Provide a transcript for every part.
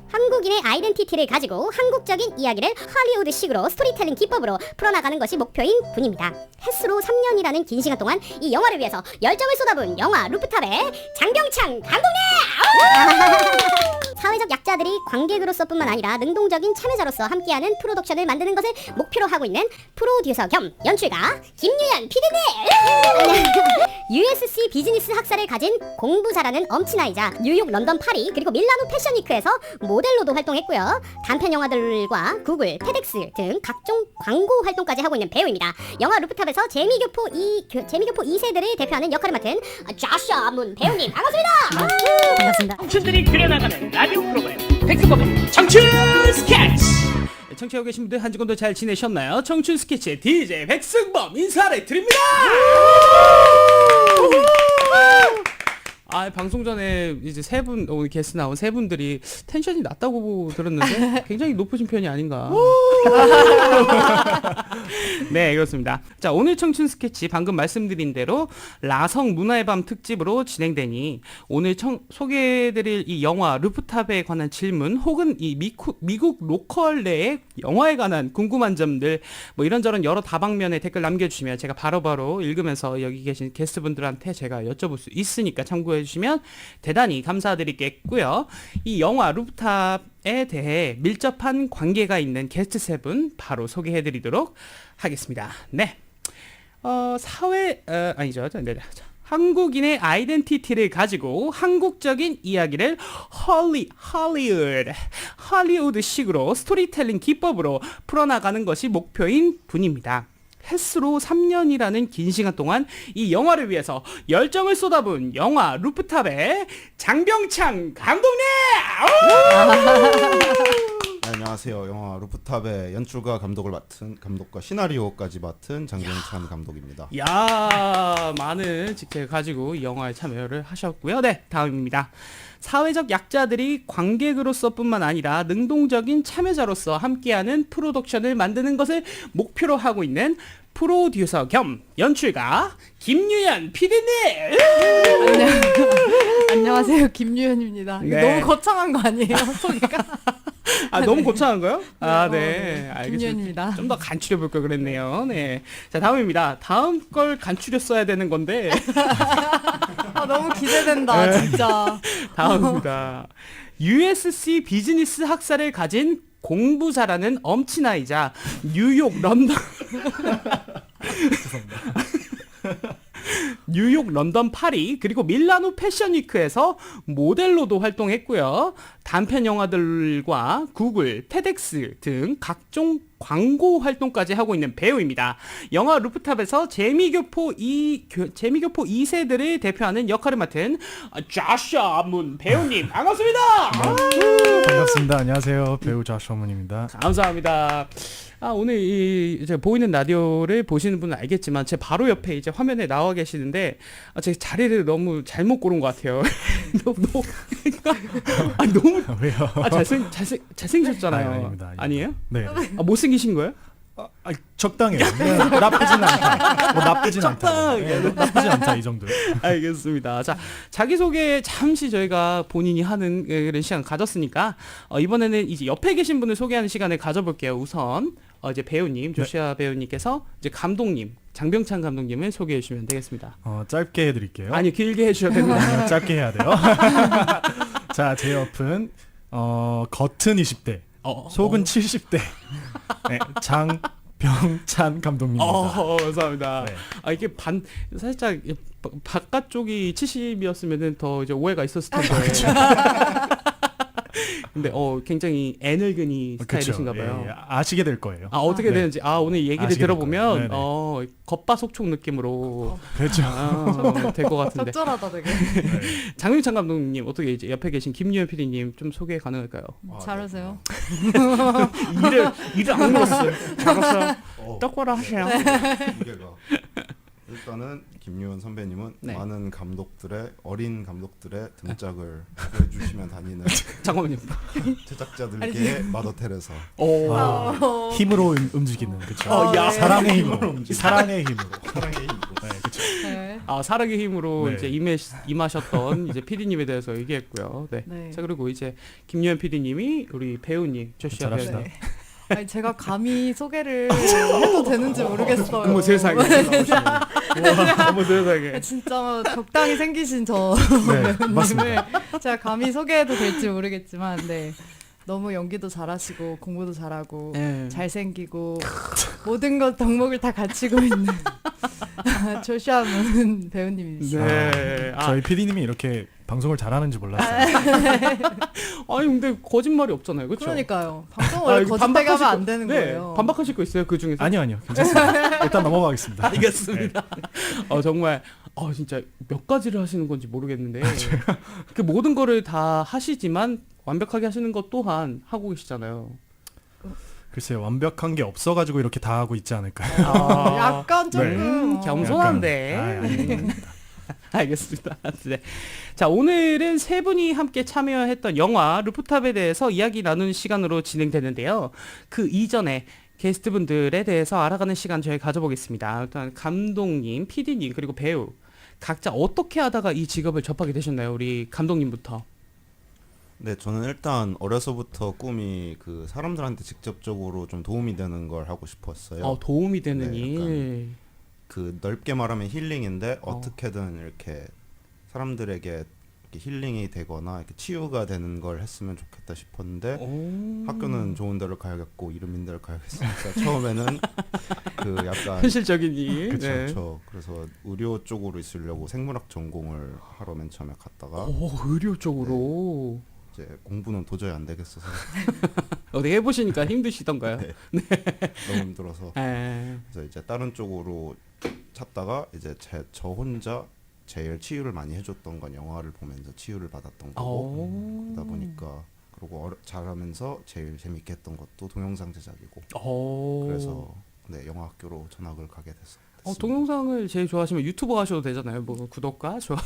한국인의 아이덴티티를 가지고 한국적인 이야기를 할리우드식으로 스토리텔링 기법으로 풀어나가는 것이 목표인 분입니다. 햇수로 3년이라는 긴 시간 동안 이 영화를 위해서 열정을 쏟아부은 영화 루프탑의 장병창 감독님! 사회적 약자들이 관객으로서뿐만 아니라 능동적인 참여자로서 함께하는 프로덕션을 만드는 것을 목표로 하고 있는 프로듀서 겸 연출가 김유연 PD님! USC 비즈니스 학사를 가진 공부 잘하는 엄친아이자 뉴욕, 런던, 파리 그리고 밀라노 패션위크에서 모델로도 활동했고요. 단편 영화들과 구글, 테덱스 등 각종 광고 활동까지 하고 있는 배우입니다. 영화 루프탑에서 재미교포 2세들을 대표하는 역할을 맡은 자샤 문 배우님 반갑습니다. 반갑습니다. 청춘들이 그려나가는 라디오 프로그램 백승범의 청춘 스케치. 청취하고 계신 분들 한 주간도 잘 지내셨나요? 청춘 스케치의 DJ 백승범 인사를 드립니다. 방송 전에 이제 세 분 오늘 게스트 나온 세 분들이 텐션이 낮다고 들었는데 굉장히 높으신 편이 아닌가. 네, 그렇습니다. 자, 오늘 청춘 스케치 방금 말씀드린 대로 라성 문화의 밤 특집으로 진행되니 오늘 소개해드릴 이 영화 루프탑에 관한 질문 혹은 이 미국 로컬 내의 영화에 관한 궁금한 점들 뭐 이런저런 여러 다방면의 댓글 남겨주시면 제가 바로바로 읽으면서 여기 계신 게스트분들한테 제가 여쭤볼 수 있으니까 참고해 주시면 대단히 감사드리겠고요. 이 영화 루프탑에 대해 밀접한 관계가 있는 게스트 세 분 바로 소개해드리도록 하겠습니다. 네, 한국인의 아이덴티티를 가지고 한국적인 이야기를 할리우드식으로 스토리텔링 기법으로 풀어나가는 것이 목표인 분입니다. 햇수로 3년이라는 긴 시간 동안 이 영화를 위해서 열정을 쏟아부은 영화 루프탑의 장병창 감독님! 네, 안녕하세요. 영화 루프탑의 연출과 감독과 시나리오까지 맡은 장병찬 감독입니다. 야, 많은 직책을 가지고 이 영화에 참여를 하셨고요. 네, 다음입니다. 사회적 약자들이 관객으로서뿐만 아니라 능동적인 참여자로서 함께하는 프로덕션을 만드는 것을 목표로 하고 있는 프로듀서 겸 연출가 김유연 PD님! 안녕하세요, 김유연입니다. 네. 너무 거창한 거 아니에요, 소개가? 너무 거창한 거요? 네, 네. 알겠습니다. 김유연입니다. 좀 더 간추려 볼 걸 그랬네요. 네. 자, 다음입니다. 다음 걸 간추렸어야 되는 건데. 너무 기대된다, 네. 진짜. 다음입니다. USC 비즈니스 학사를 가진 공부 잘하는 엄친아이자 뉴욕, 런던 뉴욕, 런던, 파리 그리고 밀라노 패션위크에서 모델로도 활동했고요. 단편 영화들과 구글, 테덱스 등 각종 광고 활동까지 하고 있는 배우입니다. 영화 루프탑에서 재미교포 2세들을 대표하는 역할을 맡은 자샤 문 배우님 반갑습니다. 반갑습니다. 안녕하세요. 배우 자샤 문입니다. 감사합니다. 오늘 이제 보이는 라디오를 보시는 분은 알겠지만 제 바로 옆에 이제 화면에 나와 계시는데 제 자리를 너무 잘못 고른 것 같아요. 너무 왜요? 잘생기셨잖아요. 아닙니다. 아니에요? 네. 못생기신 거예요? 적당해요. 나쁘진 않다. 나쁘진 않다. 나쁘지 않다 이 정도. 알겠습니다. 자, 자기소개 잠시 저희가 본인이 하는 그런 시간 가졌으니까 이번에는 이제 옆에 계신 분을 소개하는 시간을 가져볼게요. 우선 이제 배우님 조시아 배우님께서 이제 감독님 장병찬 감독님을 소개해 주시면 되겠습니다. 짧게 해드릴게요. 아니 길게 해주셔야 됩니다. 짧게 해야 돼요. 자, 제 옆은 겉은 20대, 속은 70대 네, 장병찬 감독님입니다. 감사합니다. 네. 이게 살짝 바깥쪽이 70이었으면은 더 이제 오해가 있었을 텐데. 근데 굉장히 애늙은이 스타일이신가 봐요. 예, 아시게 될 거예요. 어떻게 네. 되는지 오늘 얘기를 아시게 들어보면 될 겉바속촉 느낌으로 그렇죠. 될 것 같은데. 적절하다, 되게. 네. 장윤창 감독님 어떻게 이제 옆에 계신 김유연 PD님 좀 소개 가능할까요? 잘하세요. 일을 안 물었어요. 잘했어요. 똑바로 하세요. 무게가 일단은 김유현 선배님은 네. 많은 감독들의 어린 감독들의 등짝을 해주시면 다니는 잠깐만요. 제작자들께 마더 테레사. 오. 힘으로 움직이는 그쵸. 야. 사랑의 힘으로. 사랑의 힘으로. 사랑의 힘으로. 네, 그쵸. 네. 아, 사랑의 힘으로 네. 이제 임하셨던 이제 PD님에 대해서 얘기했고요. 네. 네. 자, 그리고 이제 김유현 PD님이 우리 배우님 조시아 잘합시다. 배우님. 아니, 제가 감히 소개를 해도 되는지 모르겠어요. 어머 세상에. 어머 세상에. 진짜 적당히 생기신 저 네, 맞습니다. 배우님을 제가 감히 소개해도 될지 모르겠지만, 네. 너무 연기도 잘하시고 공부도 잘하고 네. 잘생기고 모든 것 덕목을 다 갖추고 있는 조시아 문 배우님입니다. 네. 저희 PD님이 이렇게 방송을 잘하는지 몰랐어요. 아니 근데 거짓말이 없잖아요. 그렇죠? 그러니까요. 방송 원래 이거 거짓말 반박하실 하면 안 거- 되는 네, 거예요. 반박하실 거 있어요? 그 중에서? 아니요, 괜찮습니다. 일단 넘어가겠습니다. 알겠습니다. 정말 진짜 몇 가지를 하시는 건지 모르겠는데 그 모든 거를 다 하시지만 완벽하게 하시는 것 또한 하고 계시잖아요. 글쎄요, 완벽한 게 없어가지고 이렇게 다 하고 있지 않을까요? 약간 조금 네. 겸손한데. 약간, 아닙니다. 알겠습니다. 네. 자, 오늘은 세 분이 함께 참여했던 영화 루프탑에 대해서 이야기 나누는 시간으로 진행되는데요. 그 이전에 게스트분들에 대해서 알아가는 시간 저희 가져보겠습니다. 일단 감독님, PD님, 그리고 배우 각자 어떻게 하다가 이 직업을 접하게 되셨나요? 우리 감독님부터. 네, 저는 일단 어려서부터 꿈이 그 사람들한테 직접적으로 좀 도움이 되는 걸 하고 싶었어요. 도움이 되는 네, 일. 그 넓게 말하면 힐링인데 어떻게든 이렇게 사람들에게 이렇게 힐링이 되거나 이렇게 치유가 되는 걸 했으면 좋겠다 싶었는데 학교는 좋은 데를 가야겠고 이름 있는 데를 가야겠으니까 처음에는 그 약간 현실적인 일. 그쵸, 네. 그쵸. 그래서 의료 쪽으로 있으려고 생물학 전공을 하러 맨 처음에 갔다가 의료 쪽으로. 이제 공부는 도저히 안 되겠어서 어떻게 해보시니까 힘드시던가요? 네. 너무 힘들어서 네. 그래서 이제 다른 쪽으로 찾다가 이제 저 혼자 제일 치유를 많이 해줬던 건 영화를 보면서 치유를 받았던 거고 그러다 보니까 그리고 잘하면서 제일 재밌게 했던 것도 동영상 제작이고 그래서 네, 영화학교로 전학을 가게 됐습니다. 동영상을 제일 좋아하시면 유튜버 하셔도 되잖아요. 뭐 구독과 좋아,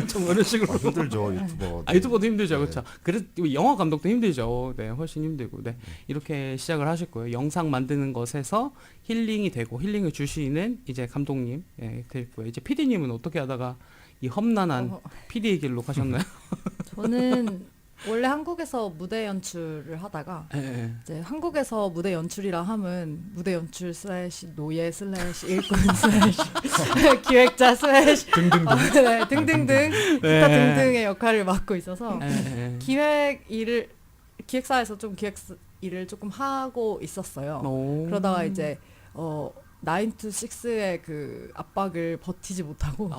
좀 이런 식으로. 힘들죠 유튜버. 유튜버도 힘들죠, 네. 그렇죠. 그래서 영화 감독도 힘들죠. 네, 훨씬 힘들고, 네, 이렇게 시작을 하실 거예요. 영상 만드는 것에서 힐링이 되고 힐링을 주시는 이제 감독님, 될 거예요. 이제 PD님은 어떻게 하다가 이 험난한 PD의 길로 가셨나요? 저는 원래 한국에서 무대 연출을 하다가 네. 이제 한국에서 무대 연출이라 함은 무대 연출 슬래시 노예 슬래시 일꾼 슬래시 기획자 슬래시 등등등. 네, 등등등 기타 등등의 역할을 맡고 있어서 네. 기획사에서 좀 기획 일을 조금 하고 있었어요. 오. 그러다가 이제 9to6의 그 압박을 버티지 못하고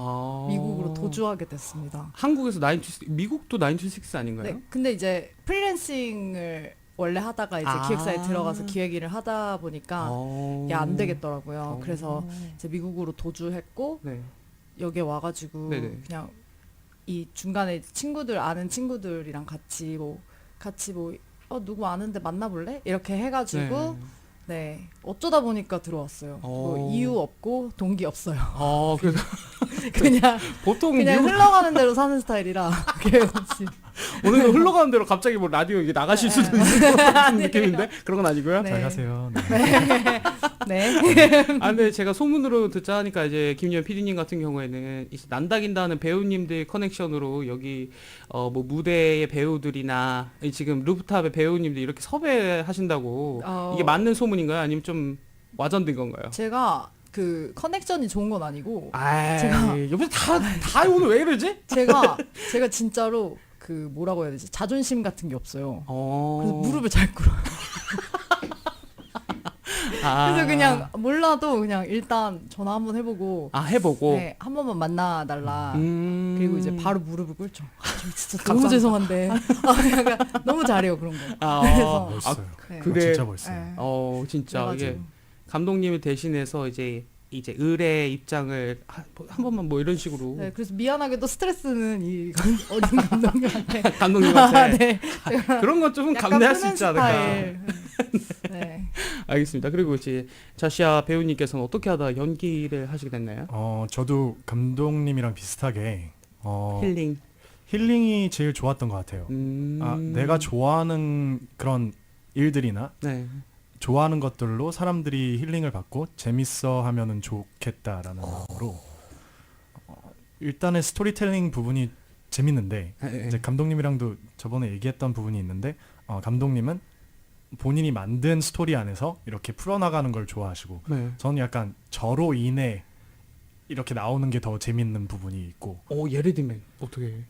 미국으로 도주하게 됐습니다. 한국에서 9to6, 미국도 9to6 아닌가요? 네, 근데 이제 프리랜싱을 원래 하다가 이제 기획사에 들어가서 기획 일을 하다 보니까 이게 안 되겠더라고요. 그래서 이제 미국으로 도주했고 네. 여기에 와가지고 네네. 그냥 이 중간에 아는 친구들이랑 같이 누구 아는데 만나볼래? 이렇게 해가지고 네 어쩌다 보니까 들어왔어요. 뭐 이유 없고 동기 없어요. 그래서 그냥 보통 그냥 미국 흘러가는 대로 사는 스타일이라 오늘도 흘러가는 대로 갑자기 뭐 라디오 이게 나가실 수도 있을 것 같은 느낌인데 그런 건 아니고요. 네. 잘 가세요. 네. 네. 근데 제가 소문으로 듣자 하니까 이제 김유현 PD님 같은 경우에는 이제 난다긴다는 배우님들 커넥션으로 여기 뭐 무대의 배우들이나 지금 루프탑의 배우님들 이렇게 섭외하신다고 이게 맞는 소문인가요? 아니면 좀 와전된 건가요? 제가 그 커넥션이 좋은 건 아니고 제가 옆에서 다 오늘 왜 이러지? 제가 진짜로 그 뭐라고 해야 되지? 자존심 같은 게 없어요. 그래서 무릎을 잘 꿇어요. 그래서 그냥 몰라도 그냥 일단 전화 한번 해보고 해보고 네, 한 번만 만나달라. 그리고 이제 바로 무릎을 꿇죠. 저 진짜 감사합니다. 너무 죄송한데 약간 너무 잘해요 그런 거. 멋있어요. 네. 그래. 진짜 멋있어요. 네. 진짜 그래가지고. 이게 감독님을 대신해서 이제 이제 을의 입장을 한 번만 뭐 이런 식으로 네, 그래서 미안하게도 스트레스는 이 어린 감독님한테 감독님한테 네, 그런 건 좀 약간 감내할 수 푸는 있지 않을까. 스타일. 네. 알겠습니다. 그리고 이제 자시아 배우님께서는 어떻게 하다 연기를 하시게 됐나요? 저도 감독님이랑 비슷하게 힐링. 힐링이 제일 좋았던 것 같아요. 내가 좋아하는 그런 일들이나 네. 좋아하는 것들로 사람들이 힐링을 받고 재밌어 하면은 좋겠다라는 마음으로 일단은 스토리텔링 부분이 재밌는데 이제 감독님이랑도 저번에 얘기했던 부분이 있는데 감독님은 본인이 만든 스토리 안에서 이렇게 풀어나가는 걸 좋아하시고 네. 저는 약간 저로 인해 이렇게 나오는 게 더 재밌는 부분이 있고 예를 들면 어떻게?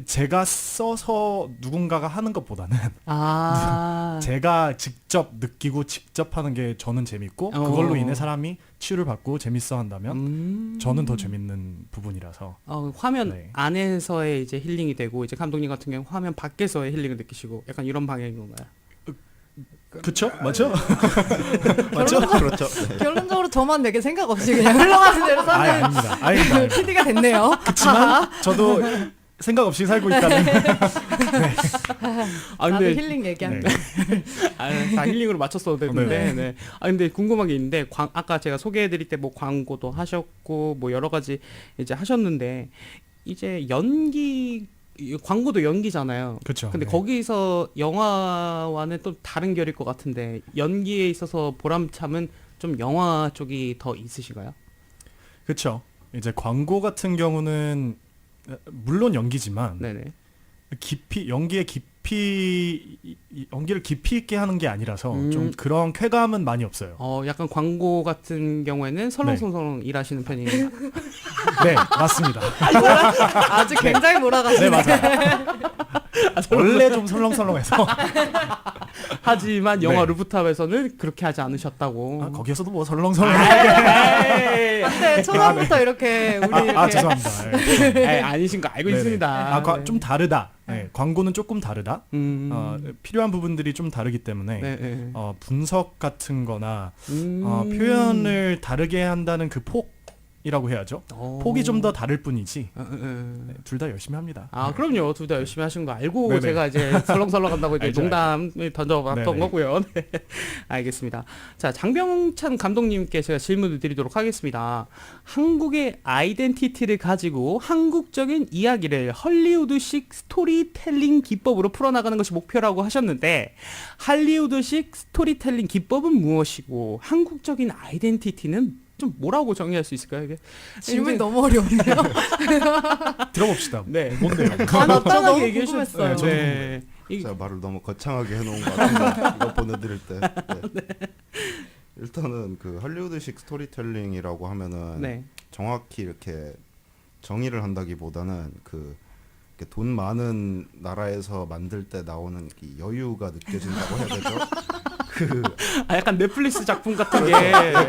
제가 써서 누군가가 하는 것보다는 아. 제가 직접 느끼고 직접 하는 게 저는 재밌고 그걸로 인해 사람이 치유를 받고 재밌어 한다면 저는 더 재밌는 부분이라서 화면 네. 안에서의 이제 힐링이 되고 이제 감독님 같은 경우 화면 밖에서의 힐링을 느끼시고 약간 이런 방향인 건가요? 그쵸? 맞죠? 맞죠? 그렇죠. 네. 결론적으로 저만 내게 생각 없이 그냥 흘러가는 대로 사는 아닙니다. 아닙니다. PD가 됐네요. 그렇지만 저도 생각 없이 살고 있다는 나도 힐링 얘기한다. 네. 다 힐링으로 맞췄어도 되는데. 네. 네. 근데 궁금한 게 있는데 아까 제가 소개해드릴 때 뭐 광고도 하셨고 뭐 여러 가지 이제 하셨는데 이제 광고도 연기잖아요. 그렇죠. 근데 네. 거기서 영화와는 또 다른 결일 것 같은데 연기에 있어서 보람참은 좀 영화 쪽이 더 있으신가요? 그렇죠. 이제 광고 같은 경우는 물론 연기지만 네네. 연기를 깊이 있게 하는 게 아니라서 음. 좀 그런 쾌감은 많이 없어요. 약간 광고 같은 경우에는 설렁설렁 일하시는 편이에요. 네, 맞습니다. 아주 굉장히 몰아가시네. 네, 맞아요. 원래 좀 설렁설렁해서 하지만 영화 네. 루프탑에서는 그렇게 하지 않으셨다고. 거기에서도 뭐 설렁설렁하게. 근데 초반부터 이렇게 우리 이렇게 죄송합니다. 네. 아니신 거 알고 네네. 있습니다. 네. 좀 다르다. 네, 광고는 조금 다르다. 필요한 부분들이 좀 다르기 때문에 네, 네. 분석 같은 거나 표현을 다르게 한다는 그 폭이라고 해야죠. 폭이 좀 더 다를 뿐이지 네, 둘 다 열심히 합니다. 그럼요. 둘 다 열심히 하신 거 알고 네네. 제가 이제 설렁설렁 한다고 이제 알죠, 농담을 던져봤던 네네. 거고요. 네. 알겠습니다. 자, 장병찬 감독님께 제가 질문을 드리도록 하겠습니다. 한국의 아이덴티티를 가지고 한국적인 이야기를 헐리우드식 스토리텔링 기법으로 풀어나가는 것이 목표라고 하셨는데 할리우드식 스토리텔링 기법은 무엇이고 한국적인 아이덴티티는 좀 뭐라고 정의할 수 있을까요? 이게 질문이 너무 어려운데요. 들어봅시다. 네. 뭔데요? 간단하게 얘기해 궁금했어요. 주셨어요. 네. 제가 말을 너무 거창하게 해놓은 것 같은데 이거 보내드릴 때 네. 일단은 그 할리우드식 스토리텔링이라고 하면은 네. 정확히 이렇게 정의를 한다기보다는 이렇게 돈 많은 나라에서 만들 때 나오는 이 여유가 느껴진다고 해야 되죠? 약간 넷플릭스 작품 같은 게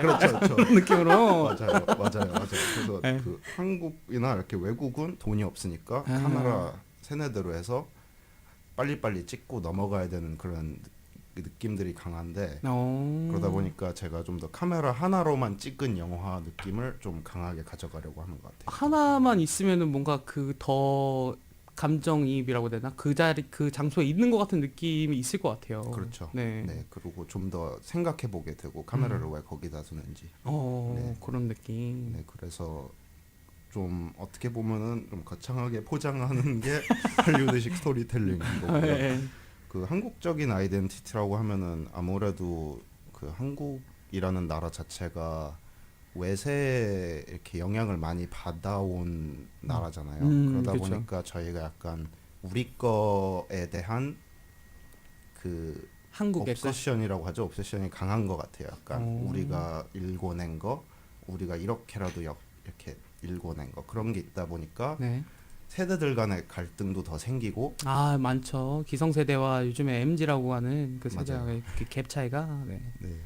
그렇죠. 그런 느낌으로. 맞아요. 그래서 네. 한국이나 이렇게 외국은 돈이 없으니까 카메라 세뇌대로 해서 빨리빨리 찍고 넘어가야 되는 그런 느낌들이 강한데 그러다 보니까 제가 좀 더 카메라 하나로만 찍은 영화 느낌을 좀 강하게 가져가려고 하는 것 같아요. 하나만 있으면은 뭔가 더 감정이입이라고 해야 되나? 그 장소에 있는 것 같은 느낌이 있을 것 같아요. 그렇죠. 네. 그리고 좀 더 생각해 보게 되고 카메라를 왜 거기다 두는지. 네. 그런 느낌. 네, 그래서 좀 어떻게 보면은 좀 거창하게 포장하는 게 할리우드식 스토리텔링인 거고요. 네. 그 한국적인 아이덴티티라고 하면은 아무래도 그 한국이라는 나라 자체가 외세에 이렇게 영향을 많이 받아온 나라잖아요. 그러다 그쵸. 보니까 저희가 약간 우리 거에 대한 그 한국의 거. 옵세션이라고 하죠. 옵세션이 강한 것 같아요. 약간 우리가 일궈낸 거, 우리가 이렇게라도 이렇게 일궈낸 거 그런 게 있다 보니까 네. 세대들 간의 갈등도 더 생기고. 많죠. 기성세대와 요즘에 MZ라고 하는 그 맞아요. 세대의 그 갭 차이가. 네. 네.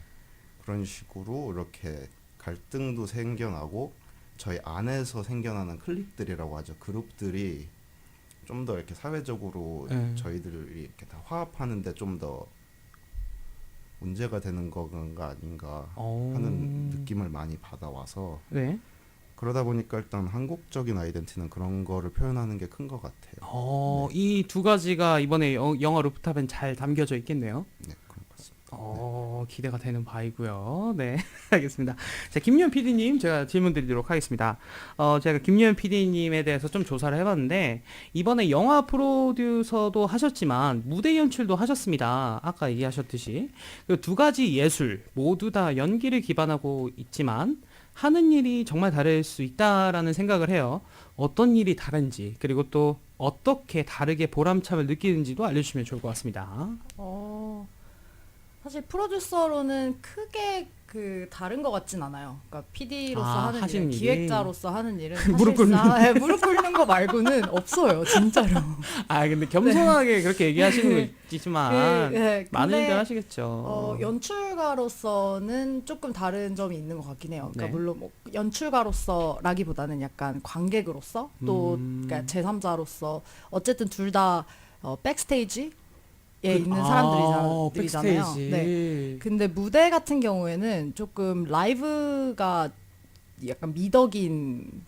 그런 식으로 이렇게 갈등도 생겨나고 저희 안에서 생겨나는 클릭들이라고 하죠. 그룹들이 좀 더 이렇게 사회적으로 저희들이 이렇게 다 화합하는데 좀 더 문제가 되는 건가 아닌가 어. 하는 느낌을 많이 받아와서 네. 그러다 보니까 일단 한국적인 아이덴티티는 그런 거를 표현하는 게 큰 것 같아요. 이 두 가지가 이번에 영화 루프탑엔 잘 담겨져 있겠네요. 네, 그런 것 같습니다. 기대가 되는 바이고요. 네, 알겠습니다. 자, 김유현 PD님 제가 질문 드리도록 하겠습니다. 제가 김유현 PD님에 대해서 좀 조사를 해봤는데 이번에 영화 프로듀서도 하셨지만 무대 연출도 하셨습니다. 아까 얘기하셨듯이 그 두 가지 예술 모두 다 연기를 기반하고 있지만 하는 일이 정말 다를 수 있다라는 생각을 해요. 어떤 일이 다른지 그리고 또 어떻게 다르게 보람참을 느끼는지도 알려주시면 좋을 것 같습니다. 사실 프로듀서로는 크게 그 다른 것 같진 않아요. 그러니까 PD로서 하는 하시는 일은 일이. 기획자로서 하는 일은 무릎 꿇는 사실상 무릎 꿇는 거 말고는 없어요, 진짜로. 근데 겸손하게 그렇게 얘기하시는 거 있지만 많은 근데, 일들 하시겠죠. 연출가로서는 조금 다른 점이 있는 것 같긴 해요. 그러니까 네. 물론 뭐 연출가로서라기보다는 약간 관객으로서 또 그러니까 제3자로서 어쨌든 둘 다 백스테이지에 있는 사람들이잖아요. 백스테이지. 네. 근데 무대 같은 경우에는 조금 라이브가 약간 미덕인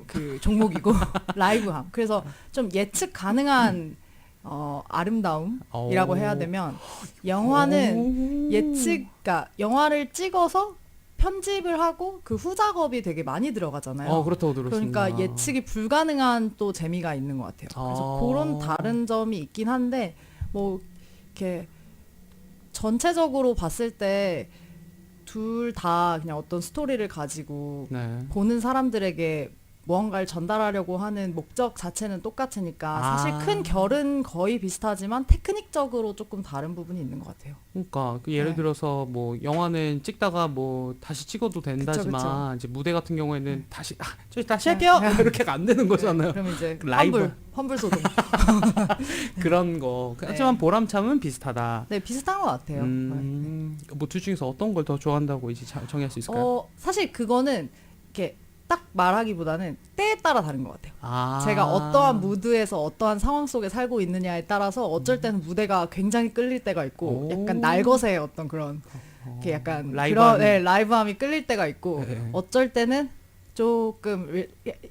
그 종목이고 라이브함. 그래서 좀 예측 가능한 아름다움이라고 해야 되면 영화는 그러니까 영화를 찍어서 편집을 하고 그 후작업이 되게 많이 들어가잖아요. 그렇다고 들었습니다. 그러니까 예측이 불가능한 또 재미가 있는 것 같아요. 그래서 그런 다른 점이 있긴 한데 뭐 이렇게 전체적으로 봤을 때 둘 다 그냥 어떤 스토리를 가지고 네. 보는 사람들에게 무언가를 전달하려고 하는 목적 자체는 똑같으니까 사실 큰 결은 거의 비슷하지만 테크닉적으로 조금 다른 부분이 있는 것 같아요. 그러니까 그 예를 네. 들어서 뭐 영화는 찍다가 뭐 다시 찍어도 된다지만 이제 무대 같은 경우에는 다시 저희 다시 할게요 이렇게가 안 되는 거잖아요. 그럼 이제 그 라이브. 환불 소동. 그런 거. 네. 하지만 보람참은 비슷하다. 네, 비슷한 것 같아요. 뭐 둘 중에서 어떤 걸 더 좋아한다고 이제 정의할 수 있을까요? 사실 그거는 이렇게 딱 말하기보다는 때에 따라 다른 것 같아요. 아. 제가 어떠한 무드에서 어떠한 상황 속에 살고 있느냐에 따라서 어쩔 때는 무대가 굉장히 끌릴 때가 있고 오. 약간 날것의 어떤 그런 이렇게 약간 라이브함이. 그런 라이브함이 끌릴 때가 있고 네. 어쩔 때는 조금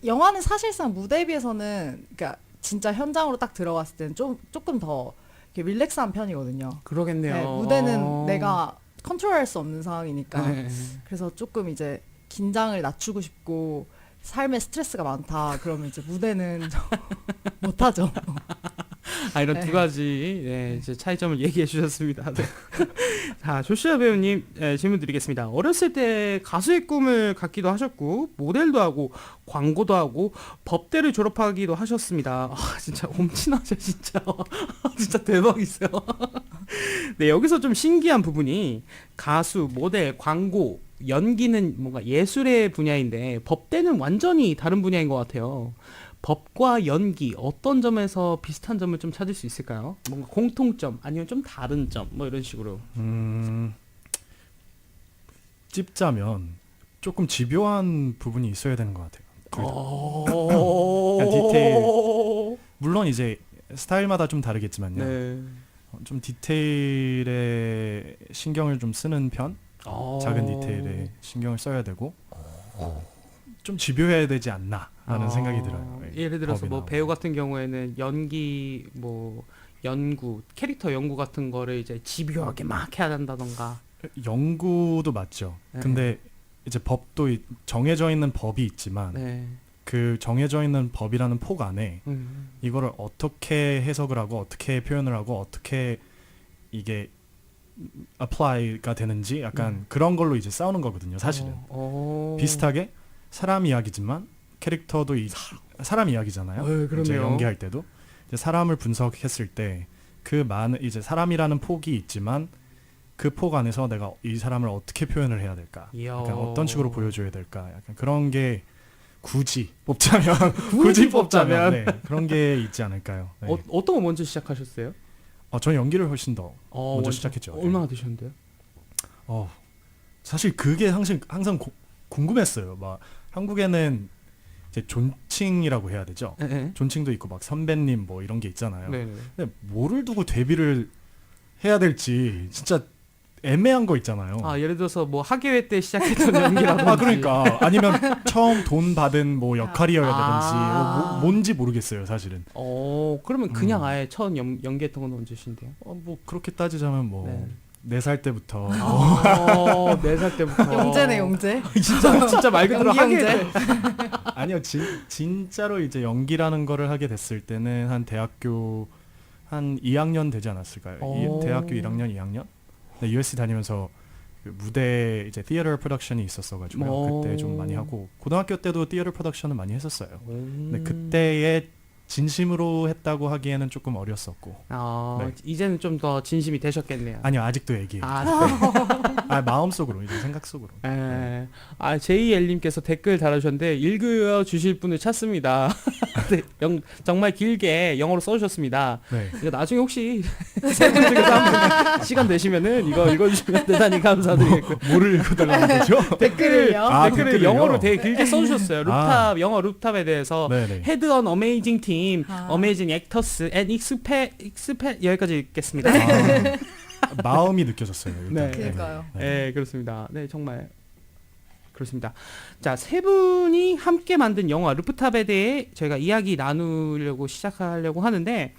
영화는 사실상 무대에 비해서는 그러니까 진짜 현장으로 딱 들어갔을 때는 조금 더 이렇게 릴렉스한 편이거든요. 그러겠네요. 네, 무대는 내가 컨트롤할 수 없는 상황이니까 네. 그래서 조금 이제 긴장을 낮추고 싶고 삶에 스트레스가 많다 그러면 이제 무대는 못하죠. 이런 네. 두 가지 이제 차이점을 얘기해 주셨습니다. 네. 자, 조시아 배우님 질문 드리겠습니다. 어렸을 때 가수의 꿈을 갖기도 하셨고 모델도 하고 광고도 하고 법대를 졸업하기도 하셨습니다. 진짜 엄친하죠 진짜. 진짜 대박이세요. 네, 여기서 좀 신기한 부분이 가수, 모델, 광고, 연기는 뭔가 예술의 분야인데 법대는 완전히 다른 분야인 것 같아요. 법과 연기 어떤 점에서 비슷한 점을 좀 찾을 수 있을까요? 뭔가 공통점 아니면 좀 다른 점 뭐 이런 식으로. 찝자면 조금 집요한 부분이 있어야 되는 것 같아요. 둘 다. 디테일. 물론 이제 스타일마다 좀 다르겠지만요. 네. 좀 디테일에 신경을 좀 쓰는 편, 작은 디테일에 신경을 써야 되고 좀 집요해야 되지 않나라는 생각이 들어요. 예를 들어서 법이 뭐 나오고. 배우 같은 경우에는 연기 뭐 연구 캐릭터 연구 같은 거를 이제 집요하게 막 해야 된다던가. 연구도 맞죠. 네. 근데 이제 법도 정해져 있는 법이 있지만 네. 그 정해져 있는 법이라는 폭 안에 음. 이거를 어떻게 해석을 하고 어떻게 표현을 하고 어떻게 이게 apply가 되는지 약간 그런 걸로 이제 싸우는 거거든요. 사실은 비슷하게 사람 이야기지만 캐릭터도 사람 이야기잖아요. 그러네요. 이제 연기할 때도 이제 사람을 분석했을 때 그 많은 이제 사람이라는 폭이 있지만 그 폭 안에서 내가 이 사람을 어떻게 표현을 해야 될까? 이야. 약간 어떤 식으로 보여줘야 될까? 약간 그런 게 굳이 뽑자면 굳이 뽑자면 네, 그런 게 있지 않을까요? 네. 어떤 거 먼저 시작하셨어요? 저는 연기를 훨씬 더 먼저 먼저 시작했죠. 네. 얼마나 되셨는데요? 사실 그게 항상 궁금했어요. 막 한국에는 이제 존칭이라고 해야 되죠. 네. 존칭도 있고 막 선배님 뭐 이런 게 있잖아요. 네. 근데 뭐를 두고 데뷔를 해야 될지 진짜 애매한 거 있잖아요. 아 예를 들어서 뭐 학예회 때 시작했던 연기라든지. 아 그러니까 아니면 처음 돈 받은 뭐 역할이라든지 뭔지 모르겠어요 사실은. 그러면 그냥 아예 처음 연기했던 건 언제신데요? 뭐 그렇게 따지자면 뭐 네. 4살 때부터 4살 때부터. 영재네 영재. 진짜 말 그대로 연기 학예회 영재. 때. 아니요 진짜로 이제 연기라는 거를 하게 됐을 때는 한 대학교 한 2학년 되지 않았을까요? 대학교 1학년 2학년? 네, USC 다니면서 그 무대 이제 티어터 프로덕션이 있었어가지고요. 그때 좀 많이 하고 고등학교 때도 티어터 프로덕션을 많이 했었어요. 근데 그때에 진심으로 했다고 하기에는 조금 어렸었고. 네. 이제는 좀 더 진심이 되셨겠네요. 아니요 아직도 얘기해요. 네. 마음속으로 이제 생각 속으로. 예. JL님께서 댓글 달아주셨는데 읽어 주실 분을 찾습니다. 네, 정말 길게 영어로 써주셨습니다. 네. 이거 나중에 혹시 세 분 중에서 한 분 시간 되시면은 이거 읽어주시면 대단히 감사드리겠고요. 뭐를 읽어달라는 거죠? 댓글을 댓글을요? 영어로 되게 길게 써주셨어요. 루프탑 영어 루프탑에 대해서 네네. 헤드 언 어메이징 팀, 어메이징 액터스 앤 익스펫 여기까지 읽겠습니다. 마음이 느껴졌어요. 일단. 네. 그러니까요. 네, 그렇습니다. 네, 정말 그렇습니다. 자, 세 분이 함께 만든 영화 루프탑에 대해 저희가 이야기 나누려고 시작하려고 하는데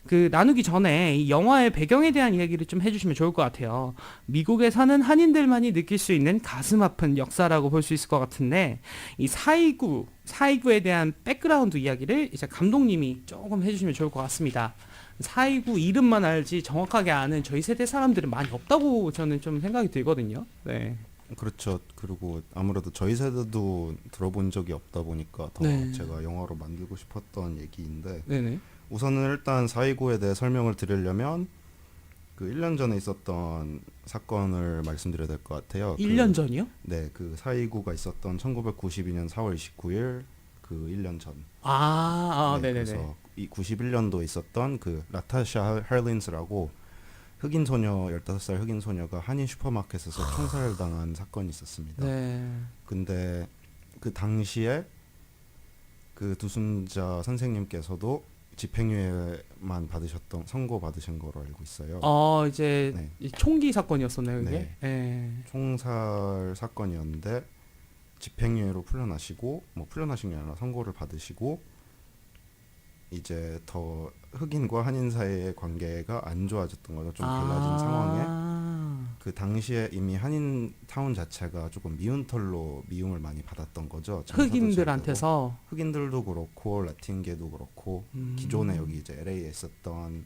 그 나누기 전에 이 영화의 배경에 대한 이야기를 좀 해주시면 좋을 것 같아요. 미국에 사는 한인들만이 느낄 수 있는 가슴 아픈 역사라고 볼 수 있을 것 같은데 이 4.29에 대한 백그라운드 이야기를 이제 감독님이 조금 해주시면 좋을 것 같습니다. 4.29 이름만 알지 정확하게 아는 저희 세대 사람들은 많이 없다고 저는 좀 생각이 들거든요. 네. 그렇죠. 그리고 아무래도 저희 세대도 들어본 적이 없다 보니까 더 네. 제가 영화로 만들고 싶었던 얘기인데 네네. 우선은 일단 4.29에 대해 설명을 드리려면 그 1년 전에 있었던 사건을 말씀드려야 될 것 같아요. 1년 전이요? 네, 그 4.29가 있었던 1992년 4월 29일 그 1년 전. 네, 네네네. 그래서 이 91년도에 있었던 그 라타샤 할린스라고 흑인 소녀 15살 흑인 소녀가 한인 슈퍼마켓에서 총살당한 사건이 있었습니다. 네. 근데 그 당시에 그 두순자 선생님께서도 집행유예만 선고 받으신 거로 알고 있어요. 이제 네. 이 총기 사건이었었나요, 그게? 네. 네. 총살 사건이었는데 집행유예로 풀려나신 게 아니라 선고를 받으시고 이제 더 흑인과 한인 사이의 관계가 안 좋아졌던 거죠. 좀 달라진 상황에 그 당시에 이미 한인 타운 자체가 조금 미운 털로 미움을 많이 받았던 거죠. 흑인들한테서. 흑인들도 그렇고 라틴계도 그렇고 기존에 여기 이제 LA에 있었던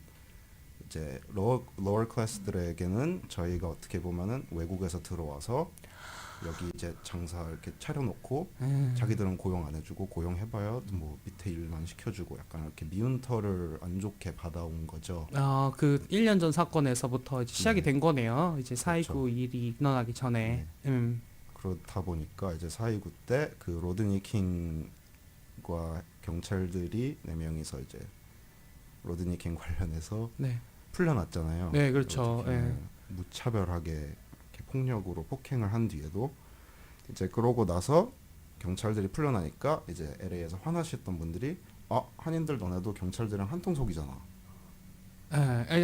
이제 로어 클래스들에게는 저희가 어떻게 보면은 외국에서 들어와서 여기 이제 장사 이렇게 차려놓고 자기들은 고용 안 해주고 고용해봐야 뭐 밑에 일만 시켜주고 약간 이렇게 미운 털을 안 좋게 받아온 거죠. 그 1년 전 사건에서부터 이제 시작이 네. 된 거네요. 이제 4.29 그렇죠. 일이 일어나기 전에. 그렇다 보니까 이제 4.29 때 그 로드니 킹과 경찰들이 4명이서 이제 로드니 킹 관련해서 네. 풀려났잖아요. 네, 그렇죠. 로드니 킹을 무차별하게 이렇게 폭력으로 폭행을 한 뒤에도 이제 그러고 나서 경찰들이 풀려나니까 이제 LA에서 화나셨던 분들이 한인들 너네도 경찰들이랑 한통속이잖아.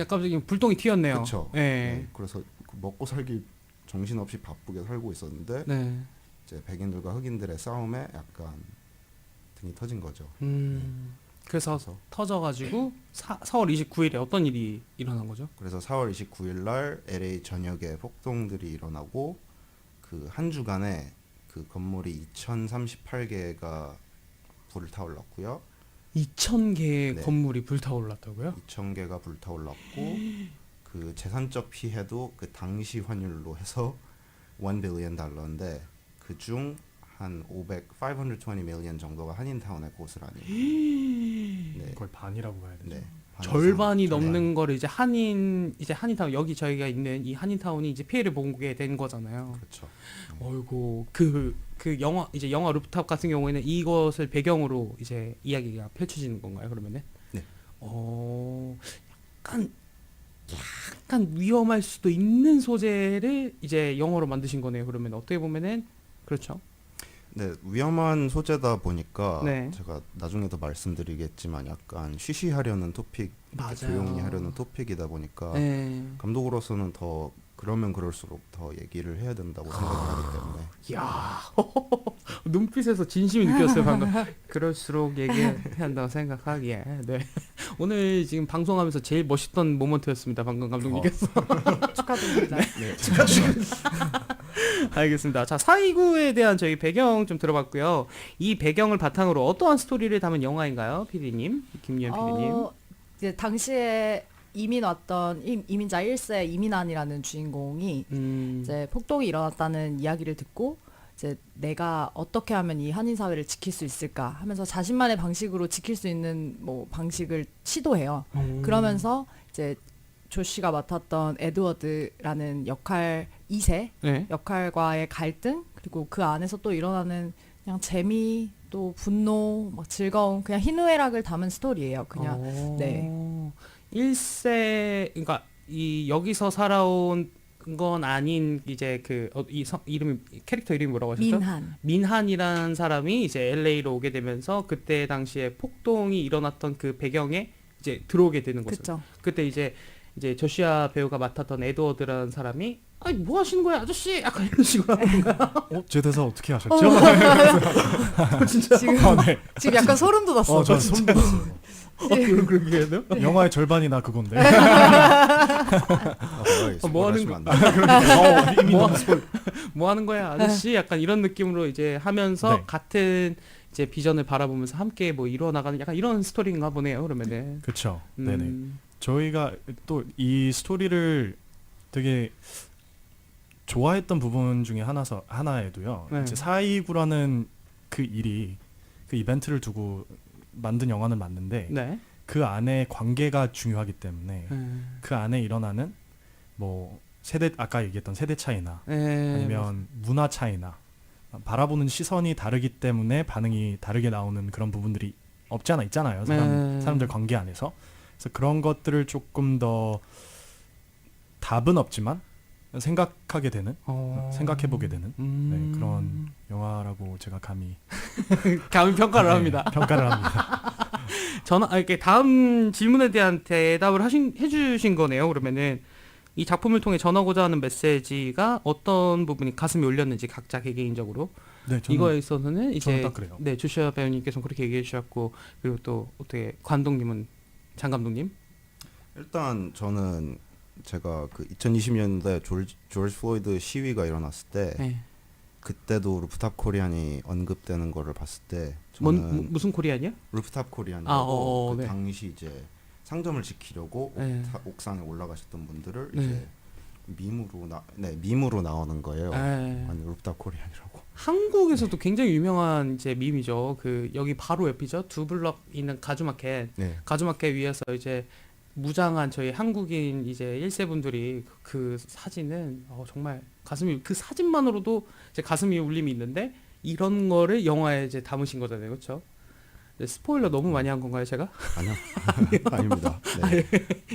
갑자기 불똥이 튀었네요. 그렇죠. 네. 그래서 먹고 살기 정신없이 바쁘게 살고 있었는데 네. 이제 백인들과 흑인들의 싸움에 약간 등이 터진 거죠. 그래서 터져가지고 4월 29일에 어떤 일이 일어난 거죠? 그래서 4월 29일 날 LA 전역에 폭동들이 일어나고 그 한 주간에 그 건물이 2,038개가 불을 타올랐고요. 2,000개의 네. 건물이 불타올랐다고요? 2,000개가 불타올랐고 그 재산적 피해도 그 당시 환율로 해서 $1 billion 그중 한 520 million 정도가 한인타운의 고스란히 네. 거의 반이라고 봐야 되죠. 네. 절반이 절반. 넘는 거를 이제 한인타운 여기 저희가 있는 이 한인타운이 이제 피해를 보게 된 거잖아요. 그렇죠. 어이고 그 영화 루프탑 같은 경우에는 이것을 배경으로 이제 이야기가 펼쳐지는 건가요? 그러면은? 네. 약간 위험할 수도 있는 소재를 이제 영화로 만드신 거네요. 그러면 어떻게 보면은 그렇죠. 네, 위험한 소재다 보니까 네. 제가 나중에도 말씀드리겠지만 약간 쉬쉬하려는 토픽, 맞아요. 조용히 하려는 토픽이다 보니까 네. 감독으로서는 더 그러면 그럴수록 더 얘기를 해야 된다고 생각을 하기 때문에 이야 눈빛에서 진심이 느꼈어요 방금. 그럴수록 얘기해야 한다고 생각하기에 네. 오늘 지금 방송하면서 제일 멋있던 모먼트였습니다 방금 감독님께서. 축하드립니다. 네. 알겠습니다. 자, 429에 대한 저희 배경 좀 들어봤고요. 이 배경을 바탕으로 어떠한 스토리를 담은 영화인가요, PD님? 김유현 PD님. 이제 당시에 이민 왔던 이민자 1세 이민환이라는 주인공이 이제 폭동이 일어났다는 이야기를 듣고 이제 내가 어떻게 하면 이 한인 사회를 지킬 수 있을까 하면서 자신만의 방식으로 지킬 수 있는 뭐 방식을 시도해요. 그러면서 이제 조씨가 맡았던 에드워드라는 역할 2세 네. 역할과의 갈등 그리고 그 안에서 또 일어나는 그냥 재미 또 분노 막 즐거움 그냥 희노애락을 담은 스토리예요. 그냥 네. 1세 그러니까 이 여기서 살아온 건 아닌 이제 이름이 캐릭터 이름이 뭐라고 하셨죠? 민한. 민한이라는 사람이 이제 LA로 오게 되면서 그때 당시에 폭동이 일어났던 그 배경에 이제 들어오게 되는 거죠. 그쵸. 그때 이제 조시아 배우가 맡았던 에드워드라는 사람이 아니 뭐 하시는 거야 아저씨 약간 이런 식으로 하는 거야. 제 대사 어떻게 하셨죠? 진짜 지금 네. 지금 약간 소름 돋았어. 저 소름 돋았어요. 그렇게 해야 돼요? 영화의 절반이나 그건데. 뭐 하는 거- 안 돼요. 뭐 하는 거야 아저씨 약간 이런 느낌으로 이제 하면서 네. 같은 이제 비전을 바라보면서 함께 뭐 이루어 나가는 약간 이런 스토리인가 보네요 그러면은. 그렇죠. 네네. 저희가 또 이 스토리를 되게 좋아했던 부분 중에 하나에도요. 네. 이제 429라는 그 일이 그 이벤트를 두고 만든 영화는 맞는데 네. 그 안에 관계가 중요하기 때문에 그 안에 일어나는 뭐 세대 아까 얘기했던 세대 차이나 아니면 문화 차이나 바라보는 시선이 다르기 때문에 반응이 다르게 나오는 그런 부분들이 없지 않아 있잖아요. 사람들 관계 안에서. 그래서 그런 것들을 조금 더 답은 없지만 생각하게 되는, 생각해보게 되는 네, 그런 영화라고 제가 감히 평가를 네, 합니다. 평가를 합니다. 이렇게 다음 질문에 대한 대답을 해주신 거네요. 그러면은 이 작품을 통해 전하고자 하는 메시지가 어떤 부분이 가슴이 울렸는지 각자 개개인적으로 네, 이거에 있어서는 이제 저는 딱 그래요. 네 조시아 배우님께서는 그렇게 얘기해 주셨고 그리고 또 어떻게 관동님은 장 감독님 일단 저는 제가 그 2020년대 조지 플로이드 시위가 일어났을 때 네. 그때도 루프탑 코리안이 언급되는 거를 봤을 때 저는 무슨 코리안이요? 루프탑 코리안이라고 그 네. 당시 이제 상점을 지키려고 네. 옥상에 올라가셨던 분들을 네. 이제 밈으로 나오는 거예요. 네. 아니 루프탑 코리안이라고. 한국에서도 굉장히 유명한 이제 밈이죠. 그 여기 바로 옆이죠. 두 블럭 있는 가주마켓. 네. 가주마켓 위에서 이제 무장한 저희 한국인 이제 1세 분들이 그 사진은 정말 그 사진만으로도 이제 가슴이 울림이 있는데 이런 거를 영화에 이제 담으신 거잖아요, 그렇죠? 스포일러 너무 많이 한 건가요, 제가? 아니요. 아닙니다. 네.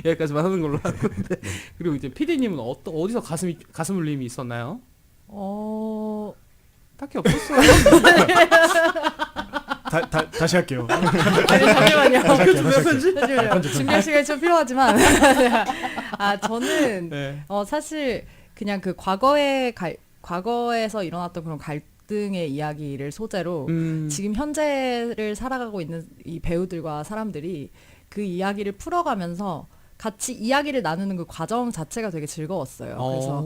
여기까지만 하는 걸로 하는데 그리고 이제 PD님은 어디서 가슴 울림이 있었나요? 딱히 없었어요. 다시 할게요. 잠시만요. 잠시만요. 준비할 시간이 좀 필요하지만 저는 네. 사실 그냥 그 과거에서 일어났던 그런 갈등의 이야기를 소재로 지금 현재를 살아가고 있는 이 배우들과 사람들이 그 이야기를 풀어가면서 같이 이야기를 나누는 그 과정 자체가 되게 즐거웠어요. 그래서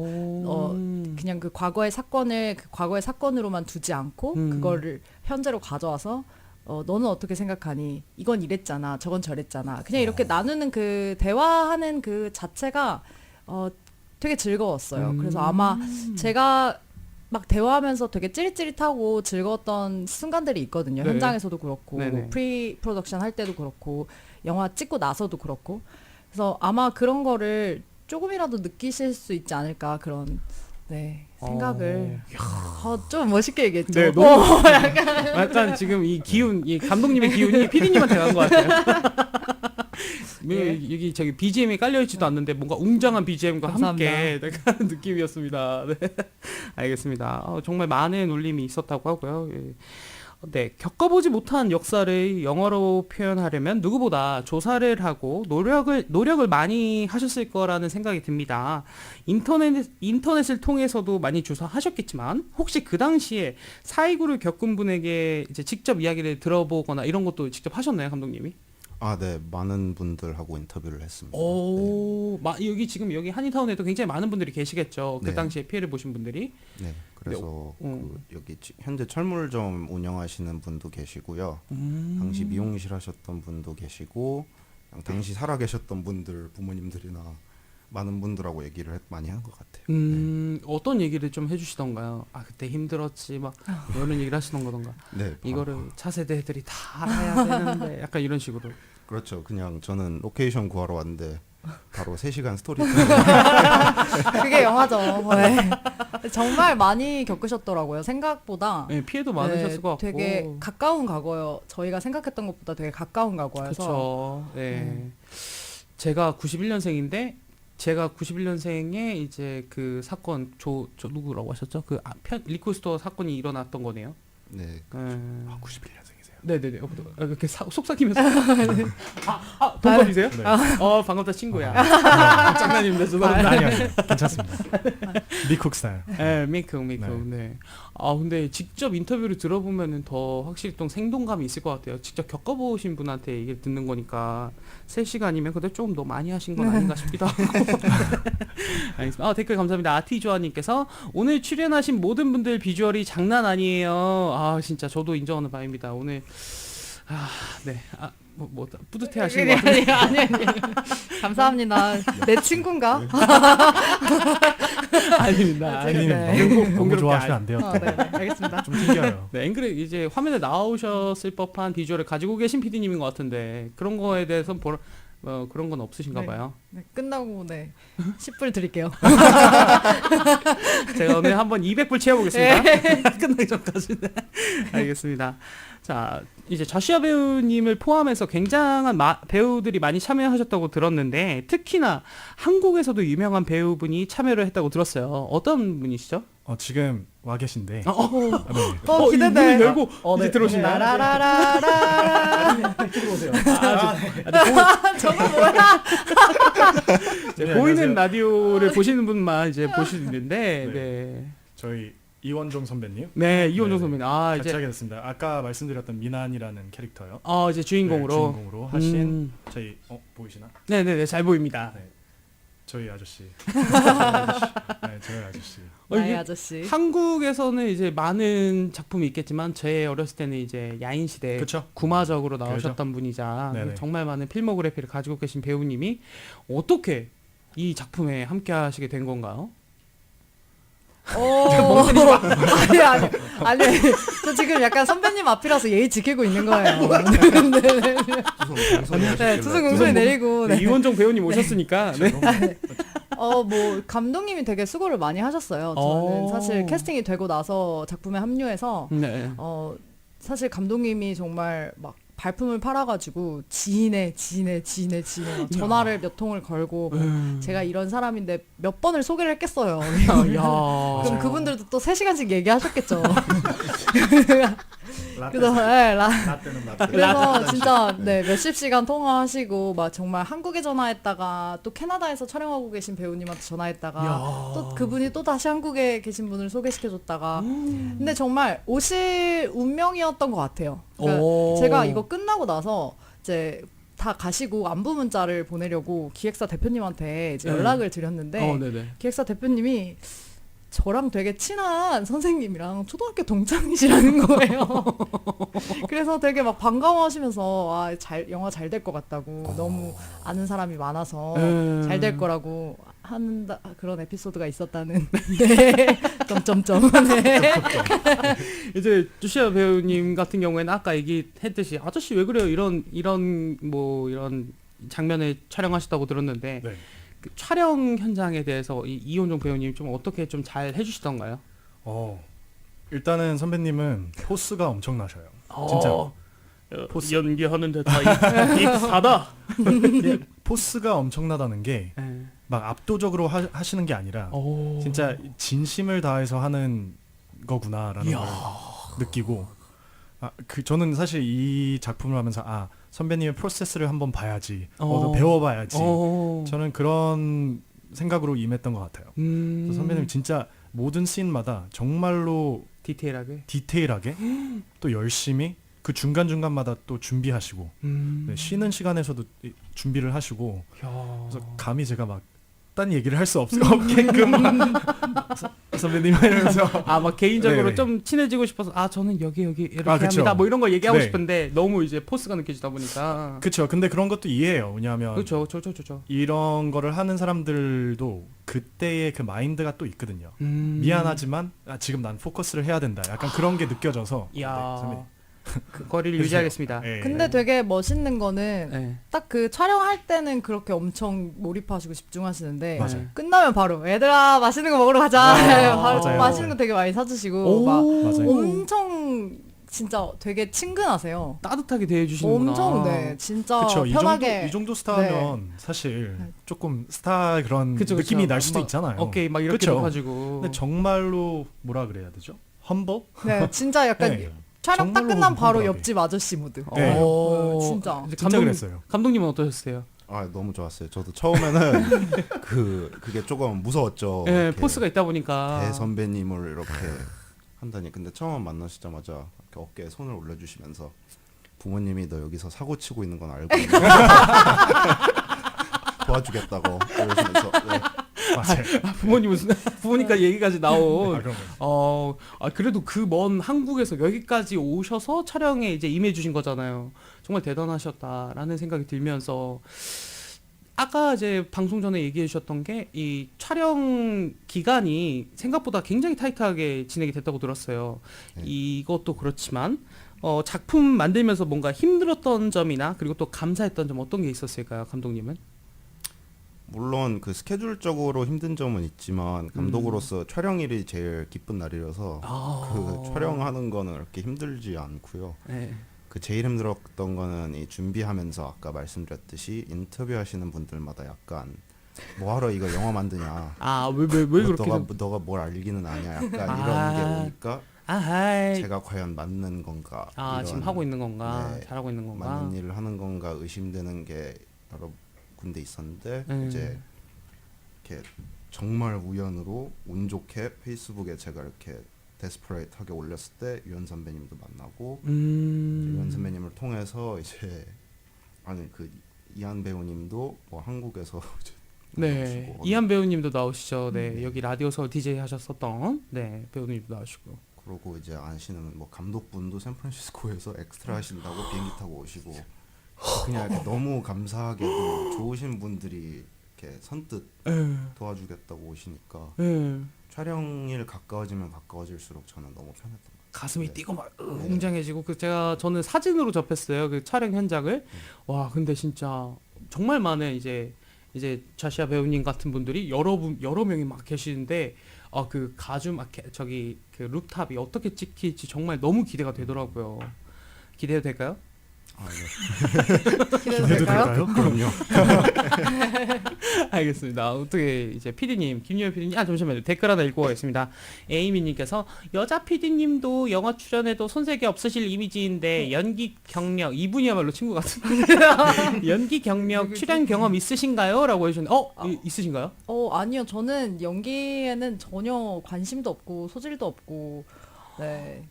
그냥 그 과거의 사건을 그 과거의 사건으로만 두지 않고 그거를 현재로 가져와서 너는 어떻게 생각하니? 이건 이랬잖아. 저건 저랬잖아. 그냥 이렇게 나누는 그 대화하는 그 자체가 되게 즐거웠어요. 그래서 아마 제가 막 대화하면서 되게 찌릿찌릿하고 즐거웠던 순간들이 있거든요. 네. 현장에서도 그렇고 네네. 프리 프로덕션 할 때도 그렇고 영화 찍고 나서도 그렇고 그래서 아마 그런 거를 조금이라도 느끼실 수 있지 않을까 그런 생각을 좀 멋있게 얘기했죠. 네, 너무 약간 지금 이 기운, 이 감독님의 기운이 PD님한테 간 것 같아요. 여기 저기 BGM이 깔려있지도 않는데 뭔가 웅장한 BGM과 감사합니다. 함께 하는 느낌이었습니다. 네. 알겠습니다. 정말 많은 울림이 있었다고 하고요. 예. 네, 겪어보지 못한 역사를 영어로 표현하려면 누구보다 조사를 하고 노력을 많이 하셨을 거라는 생각이 듭니다. 인터넷을 통해서도 많이 조사하셨겠지만 혹시 그 당시에 4.29를 겪은 분에게 이제 직접 이야기를 들어보거나 이런 것도 직접 하셨나요, 감독님이? 아, 네. 많은 분들하고 인터뷰를 했습니다. 네. 오, 여기 한인타운에도 굉장히 많은 분들이 계시겠죠. 그 네. 당시에 피해를 보신 분들이. 네. 그래서 네. 여기 현재 철물점 운영하시는 분도 계시고요. 당시 미용실 하셨던 분도 계시고 당시 살아계셨던 분들 부모님들이나 많은 분들하고 얘기를 많이 한 것 같아요. 어떤 얘기를 좀 해주시던가요? 아, 그때 힘들었지, 막 이런 얘기를 하시던 거던가. 네. 이거를 차세대들이 다 알아야 되는데 약간 이런 식으로. 그렇죠. 그냥 저는 로케이션 구하러 왔는데 바로 3시간 스토리 그게 영화죠. 네. 정말 많이 겪으셨더라고요. 생각보다. 네, 피해도 많으셨을 것 같고. 되게 가까운 과거요. 저희가 생각했던 것보다 되게 가까운 과거여서. 그렇죠. 네. 제가 91년생인데 제가 91년생에 이제 그 사건 저 누구라고 하셨죠? 그 리코스토어 사건이 일어났던 거네요. 네. 91년생이세요? 네네네. 이렇게 속삭이면서. 동갑이세요? 네. 반갑다 친구야. 장난입니다. 죄송합니다. 아니요, 괜찮습니다. 미국 스타일. 네, 미국. 네. 아, 근데 직접 인터뷰를 들어보면은 더 확실히 좀 생동감이 있을 것 같아요. 직접 겪어보신 분한테 얘기를 듣는 거니까 3시간이면 근데 좀 더 많이 하신 건 아닌가 싶기도 하고. 알겠습니다. 댓글 감사합니다. 아티조아님께서 오늘 출연하신 모든 분들 비주얼이 장난 아니에요. 아, 진짜 저도 인정하는 바입니다. 오늘 네. 뿌듯해 하시는 것 같은데. 아니. 감사합니다. 내 친구인가? 아닙니다. 네. 너무 좋아하시면 안 돼요. 네, 알겠습니다. 좀 튕겨요. 네, 앵그레 이제 화면에 나오셨을 법한 비주얼을 가지고 계신 PD님인 것 같은데 그런 거에 대해서 그런 건 없으신가 네. 봐요. 네, 끝나고 10불 드릴게요. 제가 오늘 한번 200불 채워보겠습니다. 끝나기 전까지. 네. 알겠습니다. 자, 이제 자시아 배우님을 포함해서 굉장한 배우들이 많이 참여하셨다고 들었는데 특히나 한국에서도 유명한 배우분이 참여를 했다고 들었어요. 어떤 분이시죠? 지금 와 계신데. 네. 기대돼. 문을 열고 이제 네. 들어오신다. 라라라라라. 보세요. 저거 뭐야? 네, 보이는 라디오를 보시는 분만 이제 보실 수 있는데, 네. 네. 저희 이원종 선배님. 네, 이원종 선배님. 같이 이제 하게 됐습니다. 아까 말씀드렸던 미난이라는 캐릭터요. 이제 주인공으로. 네, 주인공으로 하신 저희 보이시나? 네네네, 잘 보입니다. 네. 저희 아저씨. 네, 저희 아저씨. 나의 이게 아저씨. 한국에서는 이제 많은 작품이 있겠지만 제 어렸을 때는 이제 야인시대 그쵸? 구마적으로 나오셨던 분이자 네네. 정말 많은 필모그래피를 가지고 계신 배우님이 어떻게 이 작품에 함께 하시게 된 건가요? 아니. 저 지금 약간 선배님 앞이라서 예의 지키고 있는 거예요. 네, 두손 공손히 내리고. 네, 네. 이원종 배우님 오셨으니까 네. 감독님이 되게 수고를 많이 하셨어요. 저는 사실 캐스팅이 되고 나서 작품에 합류해서 네. 사실 감독님이 정말 막 발품을 팔아가지고 지인의 막 전화를 몇 통을 걸고 제가 이런 사람인데 몇 번을 소개를 했겠어요. 야. 그럼 그분들도 또 3시간씩 얘기하셨겠죠. 그래서 그래서 진짜 몇십 시간 통화하시고 막 정말 한국에 전화했다가 또 캐나다에서 촬영하고 계신 배우님한테 전화했다가 또 그분이 또 다시 한국에 계신 분을 소개시켜줬다가 근데 정말 오실 운명이었던 것 같아요. 그러니까 제가 이거 끝나고 나서 이제 다 가시고 안부 문자를 보내려고 기획사 대표님한테 이제 연락을 드렸는데 네네. 기획사 대표님이 저랑 되게 친한 선생님이랑 초등학교 동창이시라는 거예요. 그래서 되게 막 반가워하시면서 영화 잘 될 것 같다고 너무 아는 사람이 많아서 잘 될 거라고 한다 그런 에피소드가 있었다는. 네. 점점점. 네. 이제 주시아 배우님 같은 경우에는 아까 얘기했듯이 아저씨 왜 그래요 이런 장면을 촬영하셨다고 들었는데. 네. 그 촬영 현장에 대해서 이원종 배우님 좀 어떻게 좀 잘 해주시던가요? 일단은 선배님은 포스가 엄청나셔요. 진짜. 포스 연기하는데 다 익사다. 포스가 엄청나다는 게 막 압도적으로 하시는 게 아니라 진짜 진심을 다해서 하는 거구나라는 걸 느끼고 저는 사실 이 작품을 하면서 선배님의 프로세스를 한번 봐야지, 더 배워봐야지. 저는 그런 생각으로 임했던 것 같아요. 그래서 선배님 진짜 모든 씬마다 정말로 디테일하게 또 열심히 그 중간중간마다 또 준비하시고 네, 쉬는 시간에서도 준비를 하시고 그래서 감히 제가 막 딴 얘기를 할 수 없게끔 선배님 이러면서 막 개인적으로 네네. 좀 친해지고 싶어서 저는 여기 이렇게 그쵸. 합니다. 뭐 이런 거 얘기하고 네. 싶은데 너무 이제 포스가 느껴지다 보니까. 그렇죠. 근데 그런 것도 이해해요. 왜냐하면 그렇죠. 이런 거를 하는 사람들도 그때의 그 마인드가 또 있거든요. 미안하지만 지금 난 포커스를 해야 된다. 약간 그런 게 느껴져서 이야. 선배님. 그 거리를 유지하겠습니다. 네. 근데 되게 멋있는 거는 네. 딱 그 촬영할 때는 그렇게 엄청 몰입하시고 집중하시는데 맞아요. 끝나면 바로 얘들아 맛있는 거 먹으러 가자. 바로 맞아요. 맛있는 거 되게 많이 사주시고 막 맞아요. 엄청 진짜 되게 친근하세요. 따뜻하게 대해주시는구나. 엄청 네 진짜 그렇죠. 편하게 이 정도 스타면 사실 조금 스타 그런 그쵸. 느낌이 날 수도 막 있잖아요. 오케이 막 이렇게 그쵸. 높아지고. 근데 정말로 뭐라 그래야 되죠? 험버? 네 진짜 약간 네. 촬영 딱 정말로 끝나면 바로 험블하게. 옆집 아저씨 모드. 네. 진짜. 이제 진짜 그랬어요. 감독님은 어떠셨어요? 너무 좋았어요. 저도 처음에는 그게 조금 무서웠죠. 네, 이렇게 포스가 있다 보니까. 대선배님을 이렇게 한다니. 근데 처음 만나시자마자 이렇게 어깨에 손을 올려주시면서 부모님이 너 여기서 사고 치고 있는 건 알고 도와주겠다고 그러시면서 맞아요. 부모니까 얘기까지 나온. 그런 그래도 그 먼 한국에서 여기까지 오셔서 촬영에 이제 임해주신 거잖아요. 정말 대단하셨다라는 생각이 들면서 아까 이제 방송 전에 얘기해 주셨던 게 이 촬영 기간이 생각보다 굉장히 타이트하게 진행이 됐다고 들었어요. 네. 이것도 그렇지만 작품 만들면서 뭔가 힘들었던 점이나 그리고 또 감사했던 점 어떤 게 있었을까요, 감독님은? 물론 그 스케줄적으로 힘든 점은 있지만 감독으로서 촬영일이 제일 기쁜 날이라서 그 촬영하는 거는 그렇게 힘들지 않고요. 네. 그 제일 힘들었던 거는 이 준비하면서 아까 말씀드렸듯이 인터뷰하시는 분들마다 약간 뭐하러 이거 영화 만드냐. 왜 그렇게 너가 뭘 알기는 아냐. 약간 이런 게 오니까 아하이. 제가 과연 맞는 건가. 이런, 지금 하고 있는 건가? 네, 잘하고 있는 건가? 맞는 일을 하는 건가 의심되는 게 여러 군데 있었는데 이제 이렇게 정말 우연으로 운 좋게 페이스북에 제가 이렇게 데스퍼레이트하게 올렸을 때 유현 선배님도 만나고 유현 선배님을 통해서 이제 그 이한 배우님도 뭐 한국에서 네, 나오시고 이한 배우님도 나오시죠. 네, 여기 라디오 서울 DJ 하셨었던 네 배우님도 나오시고. 그러고 이제 아시는 뭐 감독분도 샌프란시스코에서 엑스트라 하신다고 비행기 타고 오시고 그냥 이렇게 너무 감사하게도 좋으신 분들이 이렇게 선뜻 도와주겠다고 오시니까 촬영일 가까워지면 가까워질수록 저는 너무 편했던 것 같아요. 가슴이 네. 뛰고 막 웅장해지고 저는 사진으로 접했어요. 그 촬영 현장을. 와, 근데 진짜 정말 많은 이제 자시아 배우님 같은 분들이 여러 명이 막 계시는데 그 가주 마켓 저기 그 루프탑이 어떻게 찍힐지 정말 너무 기대가 되더라고요. 기대해도 될까요? 네. 기대도 해도 될까요? 될까요? 그럼요. 알겠습니다. 어떻게 이제 PD님, 김유현 PD님, 잠시만요. 댓글 하나 읽고 가겠습니다. 에이미님께서 여자 PD님도 영화 출연에도 손색이 없으실 이미지인데 연기 경력 이분이야말로 친구 같은데 연기 경력 출연 경험 있으신가요? 라고 해주셨는데 있으신가요? 아니요. 저는 연기에는 전혀 관심도 없고 소질도 없고 네.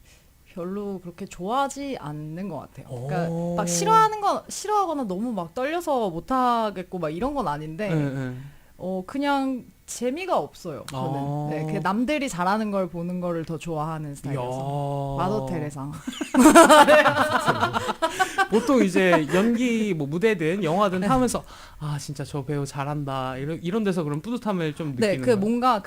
별로 그렇게 좋아하지 않는 것 같아요. 그러니까 막 싫어하거나 너무 막 떨려서 못하겠고 막 이런 건 아닌데 그냥 재미가 없어요. 저는 네, 그냥 남들이 잘하는 걸 보는 거를 더 좋아하는 스타일이어서 마더 테레사. 보통 이제 연기 뭐 무대든 영화든 하면서 진짜 저 배우 잘한다 이런 데서 그런 뿌듯함을 좀 느끼는 네, 그 거예요. 뭔가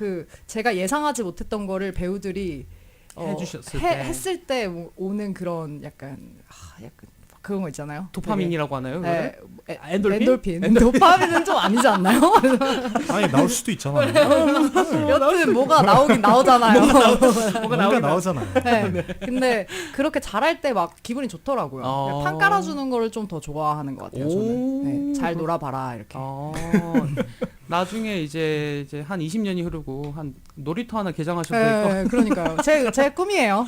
제가 예상하지 못했던 거를 배우들이 해주셨을 때. 했을 때 오는 그런 약간 그런 거 있잖아요. 도파민이라고 하나요? 그거를? 네, 엔돌핀? 도파민은 좀 아니지 않나요? 아니 나올 수도 있잖아요. 여튼 뭐가 나오긴 나오잖아요. 뭔가 나오잖아요. 네. 근데 그렇게 잘할 때 막 기분이 좋더라고요. 그냥 판 깔아주는 거를 좀 더 좋아하는 것 같아요. 저는. 네, 잘 놀아봐라 이렇게. 나중에 이제 한 20년이 흐르고 한 놀이터 하나 개장하셔도 될 것 같아요. 네, 그러니까요. 제 꿈이에요.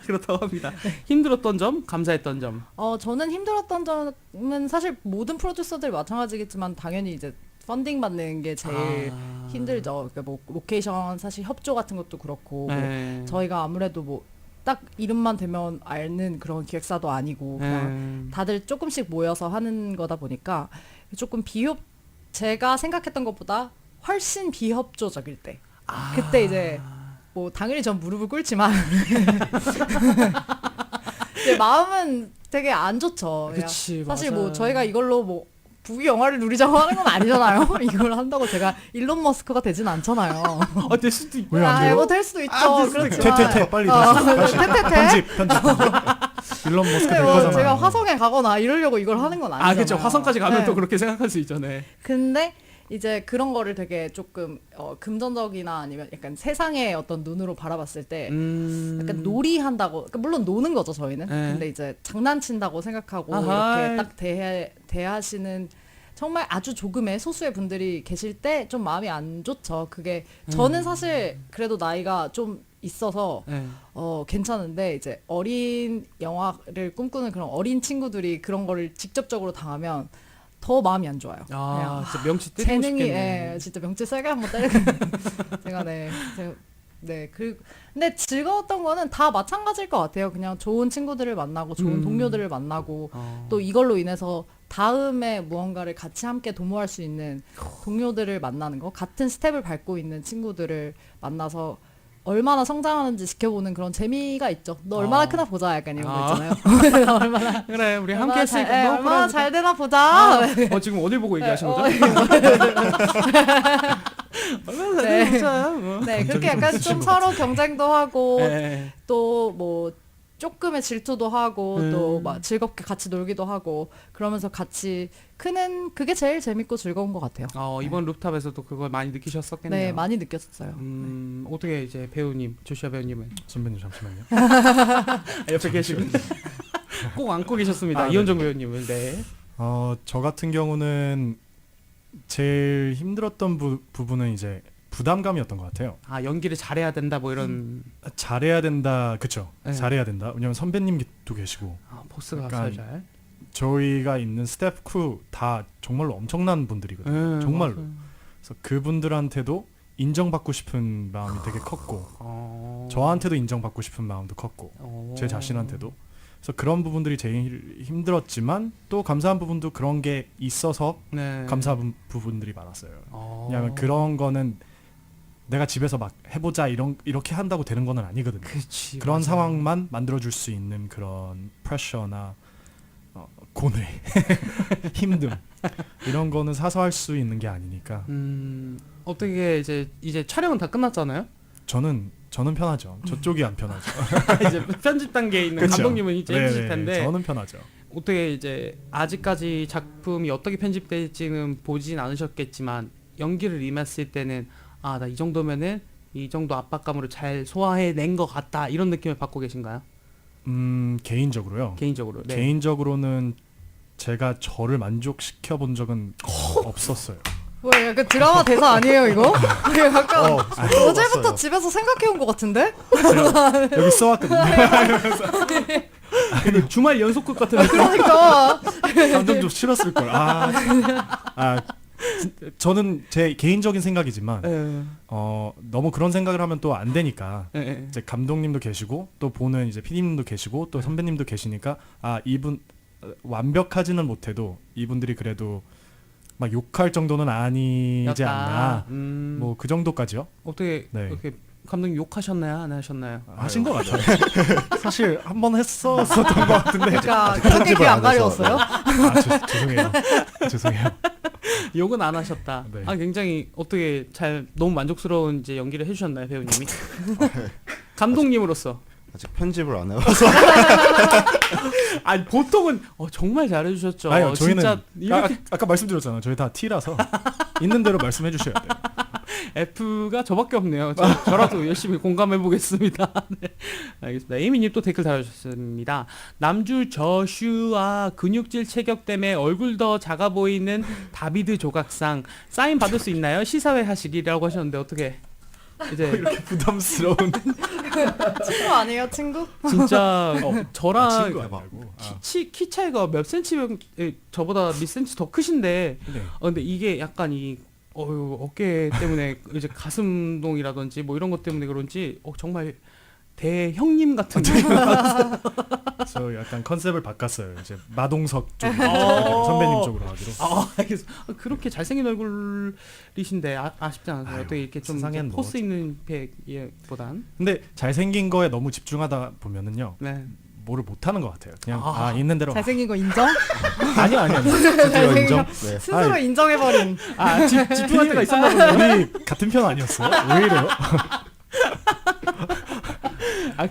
그렇다고 합니다. 힘들었던 점, 감사했던 점. 저는 힘들었던 점은 사실 모든 프로듀서들이 마찬가지겠지만 당연히 이제 펀딩 받는 게 제일 힘들죠. 그러니까 뭐 로케이션 사실 협조 같은 것도 그렇고 뭐 저희가 아무래도 뭐 딱 이름만 되면 아는 그런 기획사도 아니고 그냥 다들 조금씩 모여서 하는 거다 보니까 조금 제가 생각했던 것보다 훨씬 비협조적일 때 그때 이제 뭐 당연히 전 무릎을 꿇지만 이제 마음은 되게 안 좋죠. 그냥 그치, 사실 맞아요. 뭐 저희가 이걸로 뭐 부귀 영화를 누리자고 하는 건 아니잖아요. 이걸 한다고 제가 일론 머스크가 되진 않잖아요. 될 수도 있고. 왜 안 돼요? 뭐될 수도 있죠. 그렇지만 퇴퇴퇴 빨리 다시 편집. 일론 머스크 근데 될 뭐 거잖아요. 제가 화성에 가거나 이러려고 이걸 하는 건 아니잖아요. 그렇죠. 화성까지 가면 네. 또 그렇게 생각할 수 있잖아요. 근데 이제 그런 거를 되게 조금 금전적이나 아니면 약간 세상의 어떤 눈으로 바라봤을 때 약간 놀이한다고 그러니까 물론 노는 거죠 저희는. 네. 근데 이제 장난친다고 생각하고 아하이. 이렇게 딱 대하시는 정말 아주 조금의 소수의 분들이 계실 때 좀 마음이 안 좋죠. 그게 저는 사실 그래도 나이가 좀 있어서 네. 괜찮은데 이제 어린 영화를 꿈꾸는 그런 어린 친구들이 그런 거를 직접적으로 당하면 더 마음이 안 좋아요. 그냥 진짜 명치 때리고 재능이 싶겠네. 진짜 명치 세게 한번 때리고 근데 즐거웠던 거는 다 마찬가지일 것 같아요. 그냥 좋은 친구들을 만나고 좋은 동료들을 만나고 또 이걸로 인해서 다음에 무언가를 같이 함께 도모할 수 있는 동료들을 만나는 거, 같은 스텝을 밟고 있는 친구들을 만나서 얼마나 성장하는지 지켜보는 그런 재미가 있죠. 너 얼마나 크나 보자 약간 이런 거 있잖아요. 얼마나 그래, 우리 함께 얼마나 했으니까 너 얼마나 잘 되나 보자. 지금 어딜 보고 얘기하신 거죠? 얼마나 네. 잘 보자. 뭐. 네, 그렇게 약간 좀 서로 경쟁도 하고 네. 또 뭐 조금의 질투도 하고 또 막 즐겁게 같이 놀기도 하고 그러면서 같이 크는 그게 제일 재밌고 즐거운 것 같아요. 이번 루프탑에서도 그걸 많이 느끼셨었겠네요. 네, 많이 느꼈었어요. 어떻게 이제 배우님, 조시아 배우님은 선배님 잠시만요. 옆에 계시고 꼭 안고 계셨습니다. 네. 이현정 배우님을. 네. 저 같은 경우는 제일 힘들었던 부분은 이제 부담감이었던 것 같아요. 연기를 잘해야 된다 뭐 이런 잘해야 된다, 그쵸? 네. 잘해야 된다. 왜냐면 선배님도 계시고 포스가 약간 잘. 저희가 있는 스태프 크루 다 정말로 엄청난 분들이거든요. 정말로. 맞아요. 그래서 그분들한테도 인정받고 싶은 마음이 되게 컸고 저한테도 인정받고 싶은 마음도 컸고 제 자신한테도. 그래서 그런 부분들이 제일 힘들었지만 또 감사한 부분도 그런 게 있어서 네. 감사한 부분들이 많았어요. 왜냐하면 그런 거는 내가 집에서 막 해보자 이렇게 한다고 되는 거는 아니거든요. 그치, 그런 맞아요. 상황만 만들어줄 수 있는 그런 프레셔나 고뇌, 힘듦 이런 거는 사서 할 수 있는 게 아니니까 어떻게 이제 촬영은 다 끝났잖아요? 저는 편하죠. 저쪽이 안 편하죠. 이제 편집 단계에 있는 그쵸? 감독님은 이제 네네, 해주실 텐데 저는 편하죠. 어떻게 이제 아직까지 작품이 어떻게 편집될지는 보진 않으셨겠지만 연기를 임했을 때는 나 이 정도면은 이 정도 압박감으로 잘 소화해낸 것 같다 이런 느낌을 받고 계신가요? 개인적으로요. 개인적으로. 네. 개인적으로는 제가 저를 만족시켜 본 적은 없었어요. 왜 약간 드라마 대사 아니에요 이거? 약간 어제부터 봤어요. 집에서 생각해온 것 같은데? 여기 써왔거든요. 그 주말 연속극 같은 느낌. 그러니까 감정 좀 싫었을 걸. 저는 제 개인적인 생각이지만 너무 그런 생각을 하면 또 안 되니까 이제 감독님도 계시고 또 보는 이제 PD님도 계시고 또 선배님도 계시니까 이분 완벽하지는 못해도 이분들이 그래도 막 욕할 정도는 아니지 않나. 뭐 그 정도까지요. 어떻게 네. 이렇게 감독님 욕하셨나요? 안 하셨나요? 하신 것 같아요. 사실 한 번 했었던 것 같은데. 그러니까 그렇게 귀 안 가려웠어요? 죄송해요. 죄송해요. 욕은 안 하셨다. 네. 굉장히 어떻게 너무 만족스러운 이제 연기를 해주셨나요, 배우님이? 감독님으로서. 아직 편집을 안 해봐서 아니 보통은 정말 잘해주셨죠. 아니요, 저희는 진짜 이렇게 아까 말씀드렸잖아요. 저희 다 T라서 있는 대로 말씀해 주셔야 돼요. F가 저밖에 없네요. 저라도 열심히 공감해 보겠습니다. 네, 알겠습니다. 에이미님 또 댓글 달아주셨습니다. 남주 저슈아 근육질 체격 때문에 얼굴 더 작아 보이는 다비드 조각상 사인 받을 수 있나요? 시사회 하시기라고 하셨는데 어떻게 이제 이렇게 부담스러운 친구 아니에요, 친구? 진짜 저랑 친구 아니고. 키 차이가 몇 센치면 저보다 몇 센치 더 크신데 네. 근데 이게 약간 이 어깨 때문에 이제 가슴동이라든지 뭐 이런 것 때문에 그런지 정말 대형님 같은 저 약간 컨셉을 바꿨어요. 이제 마동석 쪽으로 선배님 쪽으로 하기로. 알겠어. 그렇게 잘생긴 얼굴이신데 아쉽지 않아요? 아유, 어떻게 이렇게 좀 세상엔 뭐 포스 있는 팩보단 근데 잘생긴 거에 너무 집중하다 보면은요. 네. 뭐를 못하는 것 같아요. 그냥 있는 대로. 잘생긴 거 인정? 아니요. 드디어 인정. 네. 스스로 인정해버린. 집중할 때가 있었나 보네. 우리 같은 편 아니었어요? 왜 이래요?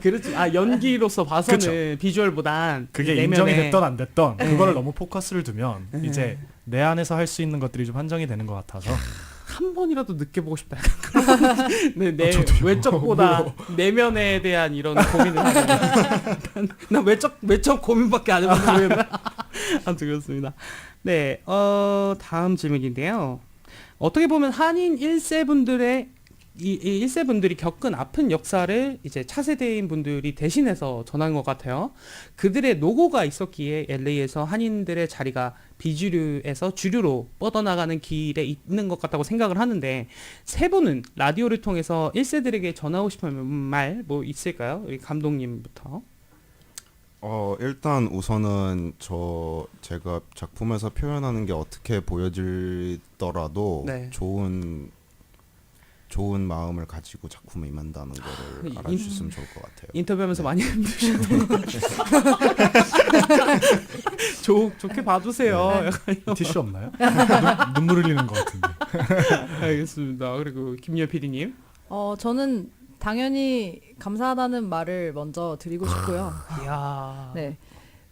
그렇지. 연기로서 봐서는 그쵸. 비주얼보단 그게 내면에 인정이 됐던 안 됐던 네. 그거를 너무 포커스를 두면 네. 이제 내 안에서 할 수 있는 것들이 좀 한정이 되는 것 같아서 한 번이라도 느껴보고 싶다. 내 저도요. 외적보다 내면에 대한 이런 고민을 하는. 난 외적 고민밖에 안 해봤는데. 아무튼 그렇습니다. 네, 다음 질문인데요. 어떻게 보면 한인 1세 분들의 이 1세 분들이 겪은 아픈 역사를 이제 차세대인 분들이 대신해서 전한 것 같아요. 그들의 노고가 있었기에 LA에서 한인들의 자리가 비주류에서 주류로 뻗어나가는 길에 있는 것 같다고 생각을 하는데 세 분은 라디오를 통해서 1세들에게 전하고 싶은 말 뭐 있을까요? 우리 감독님부터. 일단 우선은 제가 작품에서 표현하는 게 어떻게 보여지더라도 네. 좋은 마음을 가지고 작품에 임한다는 거를 알아주셨으면 좋을 것 같아요. 인터뷰하면서 많이 힘드셨네요. 좋게 봐주세요. 약간 티슈 없나요? 눈물 흘리는 것 같은데. 알겠습니다. 그리고 김유현 PD님. 저는 당연히 감사하다는 말을 먼저 드리고 싶고요. 이야. 네.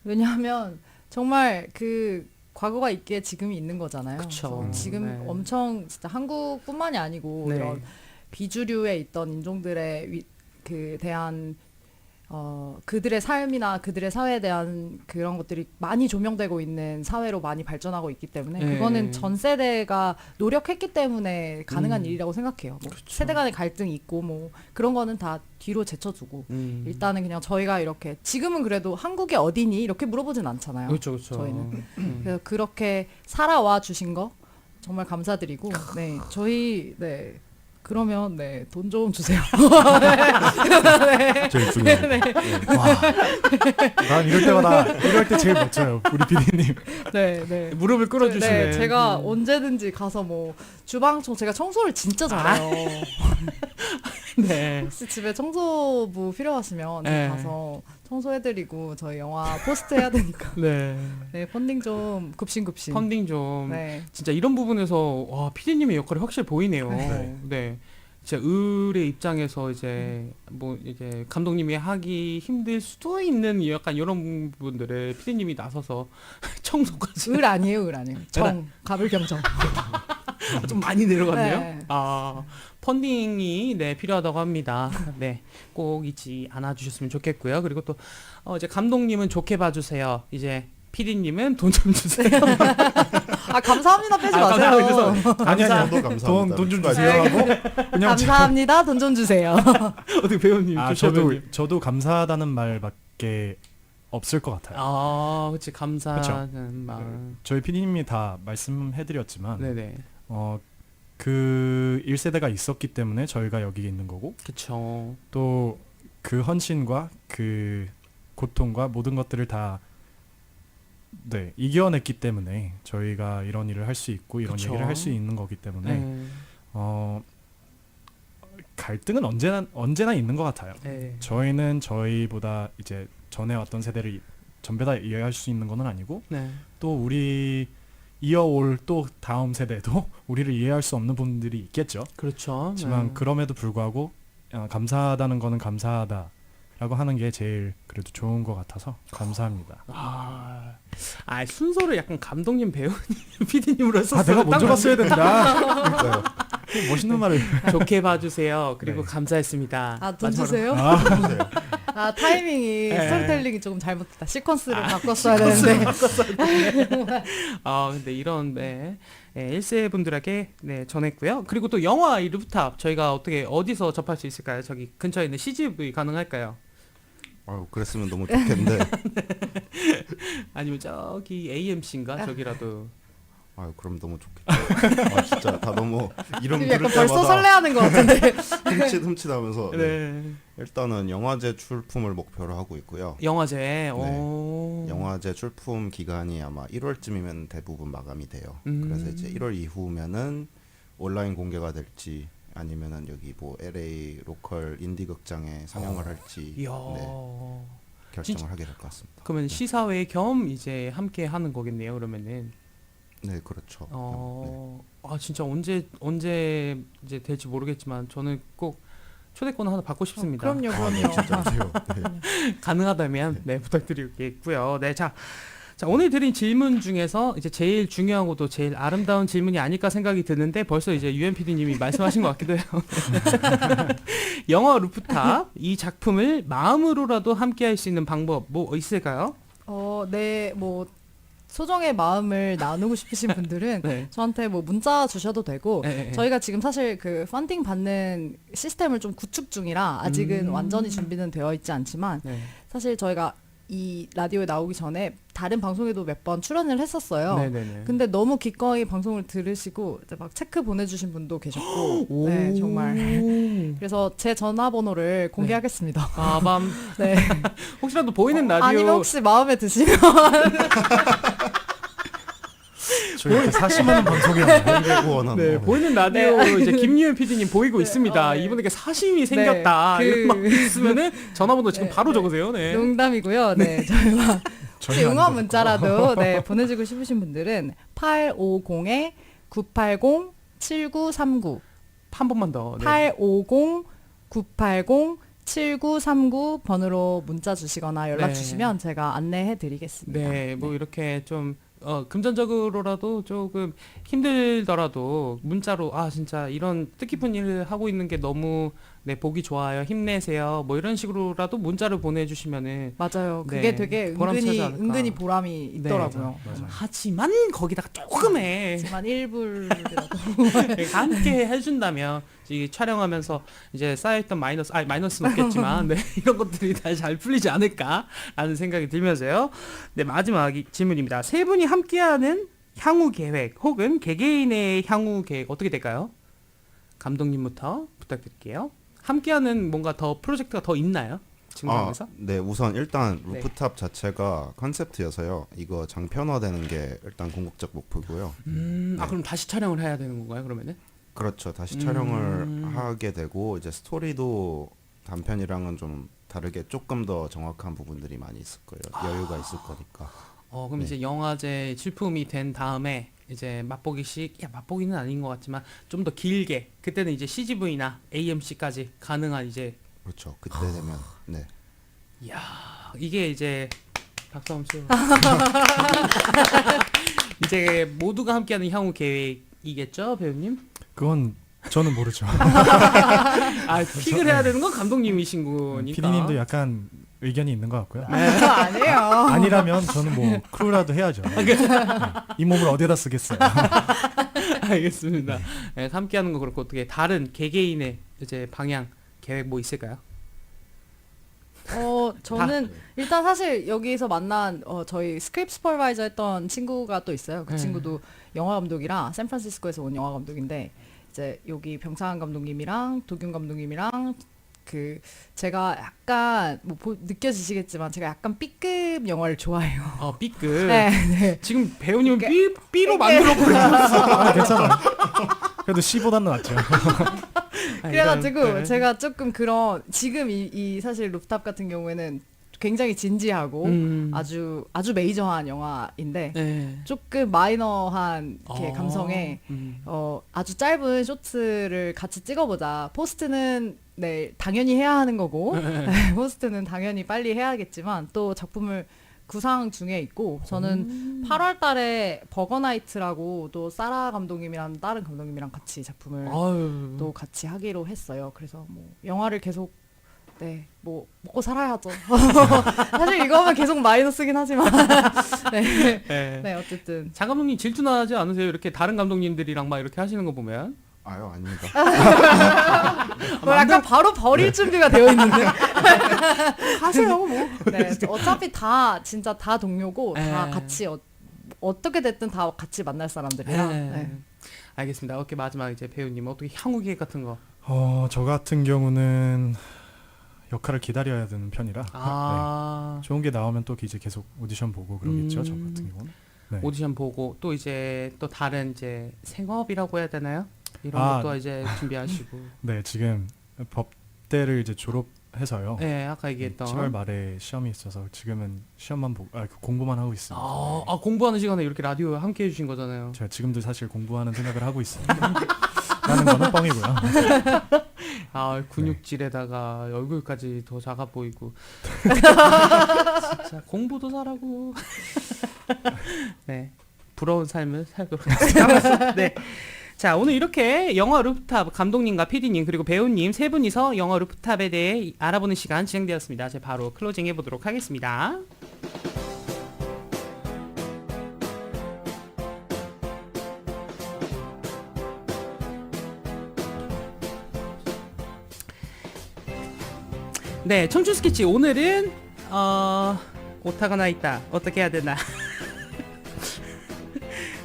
왜냐하면 정말 그 과거가 있기에 지금이 있는 거잖아요. 그쵸. 그래서 지금 네. 엄청 진짜 한국뿐만이 아니고 네. 이런 비주류에 있던 인종들의 대한 그들의 삶이나 그들의 사회에 대한 그런 것들이 많이 조명되고 있는 사회로 많이 발전하고 있기 때문에 네. 그거는 전 세대가 노력했기 때문에 가능한 일이라고 생각해요. 뭐 그쵸. 세대 간의 갈등이 있고 뭐 그런 거는 다 뒤로 제쳐두고 일단은 그냥 저희가 이렇게 지금은 그래도 한국이 어디니 이렇게 물어보진 않잖아요. 그렇죠. 저희는. 그래서 그렇게 살아와 주신 거 정말 감사드리고 네 저희 네 그러면 네 돈 좀 주세요. 제일 중요해요. 와, 난 이럴 때 제일 멋져요. 우리 PD님. 네. 무릎을 꿇어주시네. 네, 제가 언제든지 가서 뭐 주방청 제가 청소를 진짜 잘해요. 네. 혹시 집에 청소부 필요하시면 네. 가서 청소해드리고 저희 영화 포스트 해야 되니까 네. 네 펀딩 좀 급신급신. 펀딩 좀. 네. 진짜 이런 부분에서 와 PD님의 역할이 확실히 보이네요. 네. 진짜 을의 입장에서 이제 뭐 이제 감독님이 하기 힘들 수도 있는 약간 이런 부분들을 PD님이 나서서 청소까지 을 아니에요. 정 가불경정. 좀 많이 내려갔네요. 네. 펀딩이 필요하다고 합니다. 네, 꼭 잊지 않아 주셨으면 좋겠고요. 그리고 또 이제 감독님은 좋게 봐주세요. 이제 PD님은 돈 좀 주세요. 감사합니다 빼지 감사합니다. 마세요. 아니 감사합니다. 돈 좀 주세요 하고 그냥 감사합니다. 돈 좀 주세요. 어떻게 배우님? 저도 감사하다는 말밖에 없을 것 같아요. 그렇지 감사하는 마음. 저희 PD님이 다 말씀해드렸지만 네네. 그 1세대가 있었기 때문에 저희가 여기 있는 거고 그쵸. 또 그 헌신과 그 고통과 모든 것들을 다 이겨냈기 때문에 저희가 이런 일을 할 수 있고 이런 그쵸. 얘기를 할 수 있는 거기 때문에 네. 갈등은 언제나 있는 것 같아요. 네. 저희는 저희보다 이제 전에 왔던 세대를 전부 다 이해할 수 있는 건 아니고 네. 또 우리 이어올 또 다음 세대도 우리를 이해할 수 없는 부분들이 있겠죠. 그렇죠. 하지만 네. 그럼에도 불구하고 감사하다는 거는 감사하다. 라고 하는 게 제일 그래도 좋은 것 같아서 감사합니다. 순서를 약간 감독님, 배우님, PD님으로 했었어요. 내가 먼저 갔어야 된다. 그러니까요. 멋있는 말을. 좋게 봐주세요. 그리고 네. 감사했습니다. 아, 돈 마지막으로. 주세요? 네. 아, 타이밍이 네. 스토리텔링이 조금 잘못됐다. 시퀀스를 바꿨어야 되는데. 근데 이런 1세 분들에게 전했고요. 그리고 또 영화 이 루프탑 저희가 어디서 접할 수 있을까요? 저기 근처에 있는 CGV 가능할까요? 그랬으면 너무 좋겠는데. 아니면 저기 AMC인가 저기라도. 그럼 너무 좋겠다. 진짜 다 너무 이름 지금 들을 약간 벌써 때마다 설레하는 것 같은데. 흠칫흠칫하면서 네. 일단은 영화제 출품을 목표로 하고 있고요. 영화제. 오. 영화제 출품 기간이 아마 1월쯤이면 대부분 마감이 돼요. 그래서 이제 1월 이후면은 온라인 공개가 될지 아니면은 여기 뭐 LA 로컬 인디 극장에 상영을 할지 이야. 결정을 하게 될 것 같습니다. 그러면 시사회 겸 이제 함께 하는 거겠네요. 그러면은. 네, 그렇죠. 진짜 언제 이제 될지 모르겠지만 저는 꼭 초대권 하나 받고 싶습니다. 그럼요. 진짜요. 가능하다면 부탁드리겠고요. 네, 자 오늘 드린 질문 중에서 이제 제일 중요하고도 제일 아름다운 질문이 아닐까 생각이 드는데 벌써 이제 UMPD님이 말씀하신 것 같기도 해요. 영화 루프탑 이 작품을 마음으로라도 함께할 수 있는 방법 뭐 있을까요? 네, 뭐 소정의 마음을 나누고 싶으신 분들은 네. 저한테 뭐 문자 주셔도 되고 네. 저희가 지금 사실 그 펀딩 받는 시스템을 좀 구축 중이라 아직은 완전히 준비는 되어 있지 않지만 네. 사실 저희가 이 라디오에 나오기 전에 다른 방송에도 몇 번 출연을 했었어요. 네네네. 근데 너무 기꺼이 방송을 들으시고 이제 막 체크 보내주신 분도 계셨고 오. 네, 정말 그래서 제 전화번호를 공개하겠습니다. 빠밤. 네. 혹시라도 보이는 라디오 아니면 혹시 마음에 드시면 저 이렇게 사심하는 방송이었나요? 네, 보이는 라디오 네. 이제 김유현 PD님 보이고 있습니다. 네. 이분에게 사심이 생겼다. 그- 이런 말 있으면은 전화번호 지금 네, 바로 네. 적으세요. 네. 농담이고요. 네, 저희가 혹시 전혀 응원 안 문자라도 보내주고 싶으신 분들은 850-980-7939 한 번만 더. 네. 850-980-7939 번호로 문자 주시거나 연락 네. 주시면 제가 안내해 드리겠습니다. 네, 뭐 이렇게 좀 금전적으로라도 조금 힘들더라도 문자로 진짜 이런 뜻깊은 일을 하고 있는 게 너무 보기 좋아요. 힘내세요. 뭐 이런 식으로라도 문자를 보내주시면은 맞아요. 네, 그게 되게 보람차지 않을까. 은근히 보람이 있더라고요. 맞아요. 하지만 거기다가 조금의 하지만 1불이라도 함께 해준다면 이 촬영하면서 이제 쌓여있던 마이너스는 없겠지만 네, 이런 것들이 다 잘 풀리지 않을까라는 생각이 들면서요. 네, 마지막 질문입니다. 세 분이 함께하는 향후 계획 혹은 개개인의 향후 계획 어떻게 될까요? 감독님부터 부탁드릴게요. 함께하는 뭔가 더 프로젝트가 더 있나요? 지금 상황에서? 네, 우선 일단 네. 루프탑 자체가 컨셉트여서요. 이거 장편화되는 게 일단 궁극적 목표고요. 그럼 다시 촬영을 해야 되는 건가요? 그러면은? 그렇죠. 다시 촬영을 하게 되고 이제 스토리도 단편이랑은 좀 다르게 조금 더 정확한 부분들이 많이 있을 거예요. 여유가 있을 거니까. 그럼 네. 이제 영화제 출품이 된 다음에 이제 맛보기는 아닌 것 같지만 좀 더 길게 그때는 이제 CGV나 AMC까지 가능한 이제 그렇죠. 그때 되면 네. 이야 이게 이제 박수 한번 치고 이제 모두가 함께하는 향후 계획이겠죠 배우님? 그건 저는 모르죠. 픽을 해야 되는 건 감독님이신 거니까. PD님도 약간 의견이 있는 것 같고요. 아니에요. 아니라면 저는 뭐 크루라도 해야죠. 네. 이 몸을 어디다 쓰겠어요. 알겠습니다. 네, 함께하는 거 그렇고 어떻게 다른 개개인의 이제 방향 계획 뭐 있을까요? 저는 일단 사실 여기서 만난 저희 스크립트 슈퍼바이저 했던 친구가 또 있어요. 그 네. 친구도 영화 감독이라 샌프란시스코에서 온 영화 감독인데 이제 여기 병창한 감독님이랑 도균 감독님이랑 그 제가 약간 뭐 느껴지시겠지만 제가 약간 B급 영화를 좋아해요. B급. 네. 지금 배우님은 그러니까- B로 만들어 버렸어. 괜찮아요. 그래도 C보다는 낫죠. 그래가지고 제가 조금 그런 지금 이 사실 루프탑 같은 경우에는 굉장히 진지하고 음. 아주 메이저한 영화인데 네. 조금 마이너한 이렇게 감성에 아주 짧은 쇼츠를 같이 찍어보자. 포스트는 네 당연히 해야 하는 거고 포스트는 당연히 빨리 해야겠지만 또 작품을 구상 중에 있고 저는 8월 달에 버거나이트라고 또 사라 감독님이랑 다른 감독님이랑 같이 작품을 아유. 또 같이 하기로 했어요. 그래서 뭐 영화를 계속 네 뭐 먹고 살아야죠. 사실 이거면 계속 마이너스긴 하지만 네. 네. 네 어쨌든 장 감독님 질투나지 않으세요? 이렇게 다른 감독님들이랑 막 이렇게 하시는 거 보면. 아유 아닙니다. 뭐 약간 바로 버릴 준비가 되어 있는데 하세요 뭐. 네 어차피 다 진짜 다 동료고 다 네. 같이 어떻게 됐든 다 같이 만날 사람들이라 네. 네. 알겠습니다. 오케이 마지막 이제 배우님 어떻게 향후 계획 같은 거. 저 같은 경우는 역할을 기다려야 되는 편이라 아. 좋은 게 나오면 또 이제 계속 오디션 보고 그러겠죠. 저 같은 경우는. 네. 오디션 보고 또 이제 또 다른 이제 생업이라고 해야 되나요? 이런 아. 것도 이제 준비하시고. 네, 지금 법대를 이제 졸업해서요. 네, 아까 얘기했던. 7월 말에 시험이 있어서 지금은 시험만 보고 공부만 하고 있습니다. 공부하는 시간에 이렇게 라디오 함께 해주신 거잖아요. 제가 지금도 사실 공부하는 생각을 하고 있습니다. 라는 거는 뻥이고요. 근육질에다가 얼굴까지 더 작아 보이고. 진짜 공부도 잘하고. 네, 부러운 삶을 살도록 하겠습니다. 네. 자, 오늘 이렇게 영화 루프탑 감독님과 PD님 그리고 배우님 세 분이서 영화 루프탑에 대해 알아보는 시간 진행되었습니다. 이제 바로 클로징 해보도록 하겠습니다. 네, 청춘 스케치 오늘은 오타가 나 있다. 어떻게 해야 되나?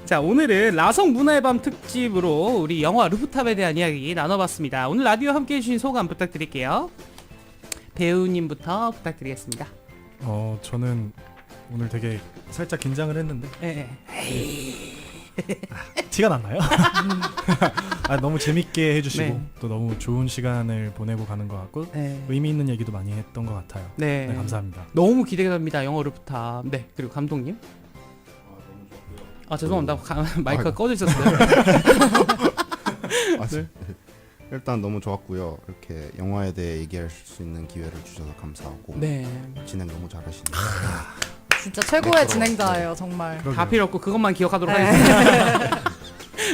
자, 오늘은 라성 문화의 밤 특집으로 우리 영화 루프탑에 대한 이야기 나눠봤습니다. 오늘 라디오 함께 해주신 소감 부탁드릴게요. 배우님부터 부탁드리겠습니다. 저는 오늘 되게 살짝 긴장을 했는데 네. 티가 났나요? 너무 재밌게 해주시고 네. 또 너무 좋은 시간을 보내고 가는 것 같고 네. 의미 있는 얘기도 많이 했던 것 같아요. 네. 네, 감사합니다. 너무 기대됩니다. 영화 루프탑. 네. 그리고 감독님. 죄송합니다. 마이크가 아이고. 꺼져 있었어요. 네. 일단 너무 좋았고요. 이렇게 영화에 대해 얘기할 수 있는 기회를 주셔서 감사하고 네. 진행 너무 잘하시네요. 진짜 최고의 네, 진행자예요 정말. 다 필요 없고 그것만 기억하도록 하겠습니다.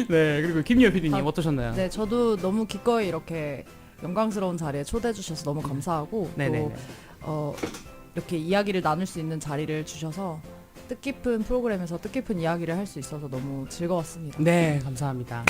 네. 그리고 김유현 PD님 어떠셨나요? 네 저도 너무 기꺼이 이렇게 영광스러운 자리에 초대해 주셔서 너무 감사하고 네네. 또 이렇게 이야기를 나눌 수 있는 자리를 주셔서 뜻깊은 프로그램에서 뜻깊은 이야기를 할 수 있어서 너무 즐거웠습니다. 네, 감사합니다.